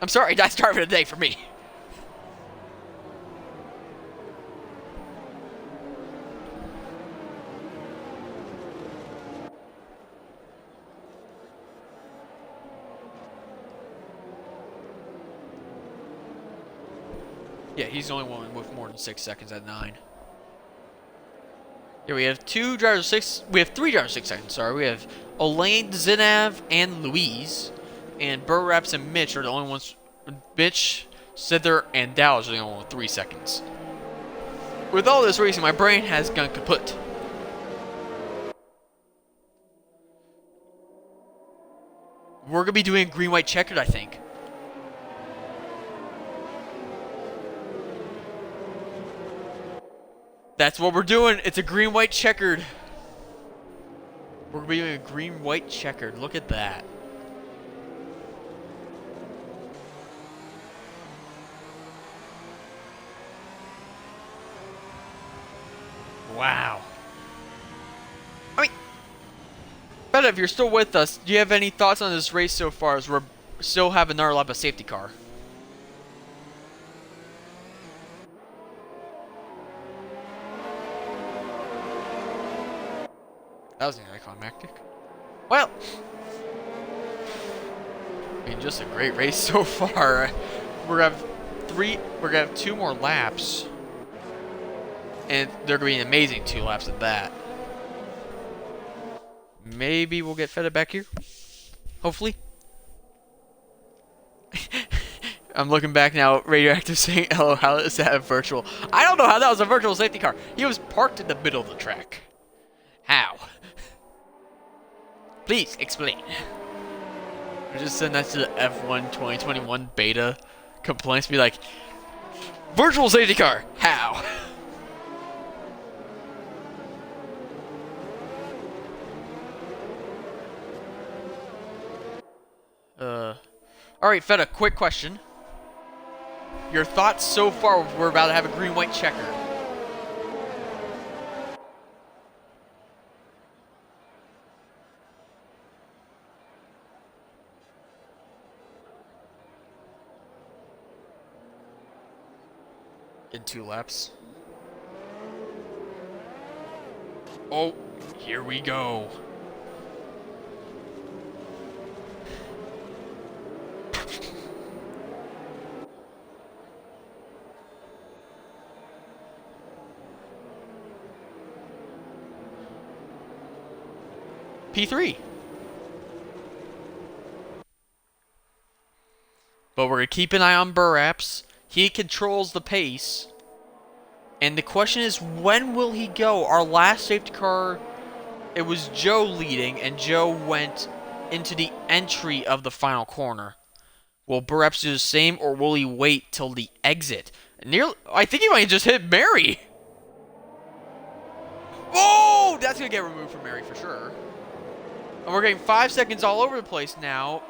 I'm sorry, that's driver today for me. Yeah, he's the only one with more than 6 seconds at 9. Yeah, we have 3 drivers 6 seconds, sorry. We have Elaine, Zinav, and Louise. And Burraps and Mitch are the only ones. Mitch, Sither, and Dallas are the only one with 3 seconds. With all this racing, my brain has gone kaput. We're gonna be doing green-white checkered, I think. That's what we're doing. It's a green-white checkered. We're going to be doing a green-white checkered. Look at that. Wow. I mean, but if you're still with us, do you have any thoughts on this race so far as we're still have another lap of safety car? That was anticlimactic. Well, I mean, just a great race so far. We're gonna have 2 more laps, and they're gonna be an amazing 2 laps at that. Maybe we'll get fed back here. Hopefully. I'm looking back now. Radioactive saying, "Hello, how is that a virtual?" I don't know how that was a virtual safety car. He was parked in the middle of the track. How? Please explain. I just send that to the F1 2021 beta complaints. Be like, virtual safety car. How? All right, Feta. Quick question. Your thoughts so far? We're about to have a green-white checker. In 2 laps. Oh, here we go. P3. But we're going to keep an eye on Burraps. He controls the pace. And the question is, when will he go? Our last safety car, it was Joe leading, and Joe went into the entry of the final corner. Will Burraps do the same, or will he wait till the exit? I think he might just hit Mary. Oh, that's going to get removed from Mary for sure. And we're getting 5 seconds all over the place now.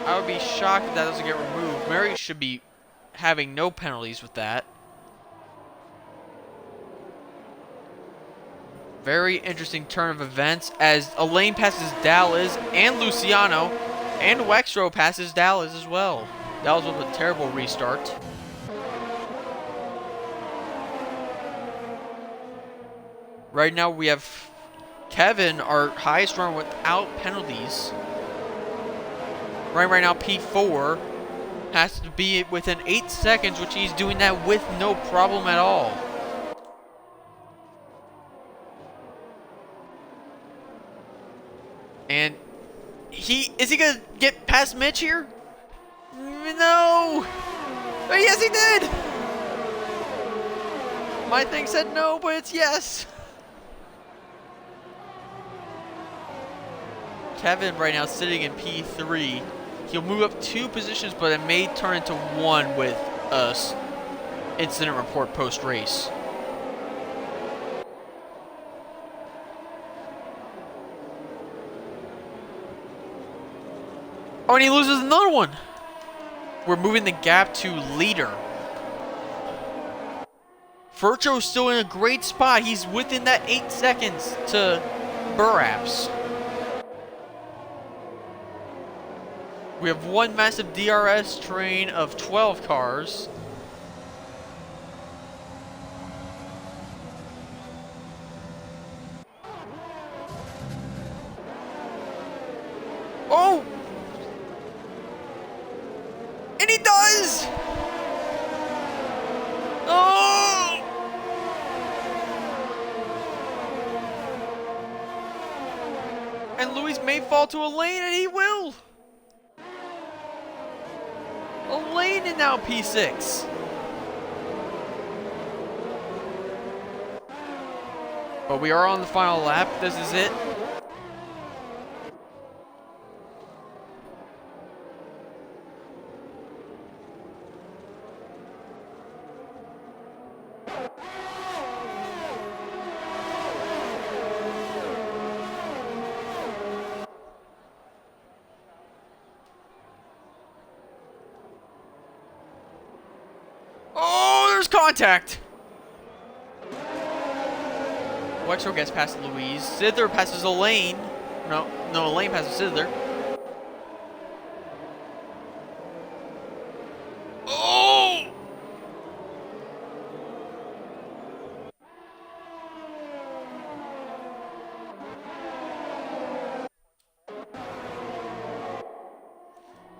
I would be shocked if that doesn't get removed. Mary should be having no penalties with that. Very interesting turn of events as Elaine passes Dallas and Luciano, and Wexro passes Dallas as well. Dallas with a terrible restart. Right now we have Kevin, our highest runner without penalties. Right now P4 has to be within 8 seconds, which he's doing that with no problem at all. And is he gonna get past Mitch here? No! Oh, yes, he did! My thing said no, but it's yes. Kevin right now sitting in P3. He'll move up 2 positions, but it may turn into 1 with us. Incident report post-race. Oh, and he loses another one. We're moving the gap to leader. Furcho's still in a great spot. He's within that 8 seconds to Burraps. We have one massive DRS train of 12 cars. Oh! And he does! Oh! And Luis may fall to a lane, and he will! Elaine is now P6. But we are on the final lap. This is it. Oh, there's contact. Wexro gets past Louise. Zither passes Elaine. No, Elaine passes Zither. Oh!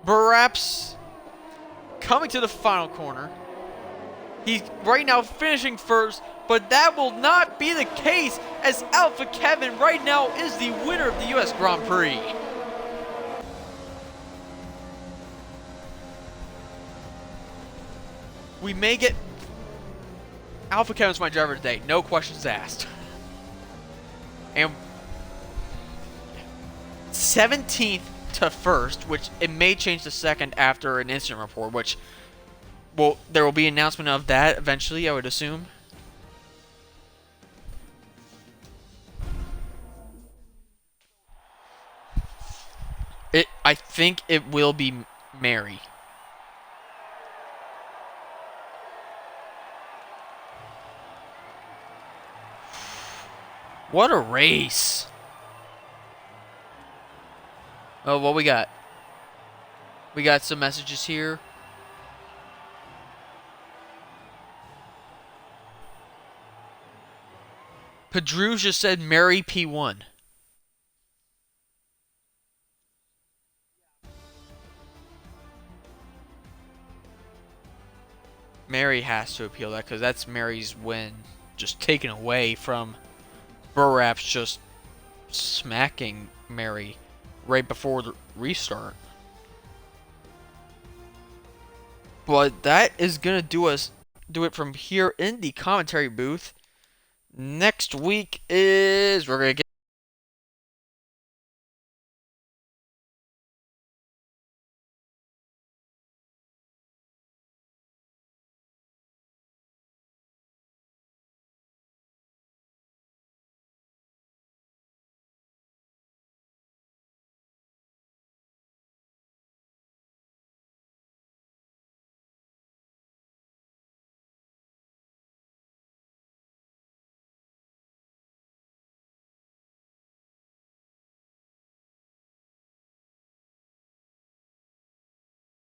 Burraps coming to the final corner. He's right now finishing first, but that will not be the case as Alpha Kevin right now is the winner of the US Grand Prix. We may get... Alpha Kevin's my driver today, no questions asked. And 17th to first, which it may change to second after an incident report, which... Well, there will be an announcement of that eventually, I would assume. I think it will be Mary. What a race. Oh, what we got? We got some messages here. Pedro just said Mary P1. Mary has to appeal that because that's Mary's win. Just taken away from Burap's just smacking Mary right before the restart. But that is gonna do it from here in the commentary booth. Next week is we're gonna get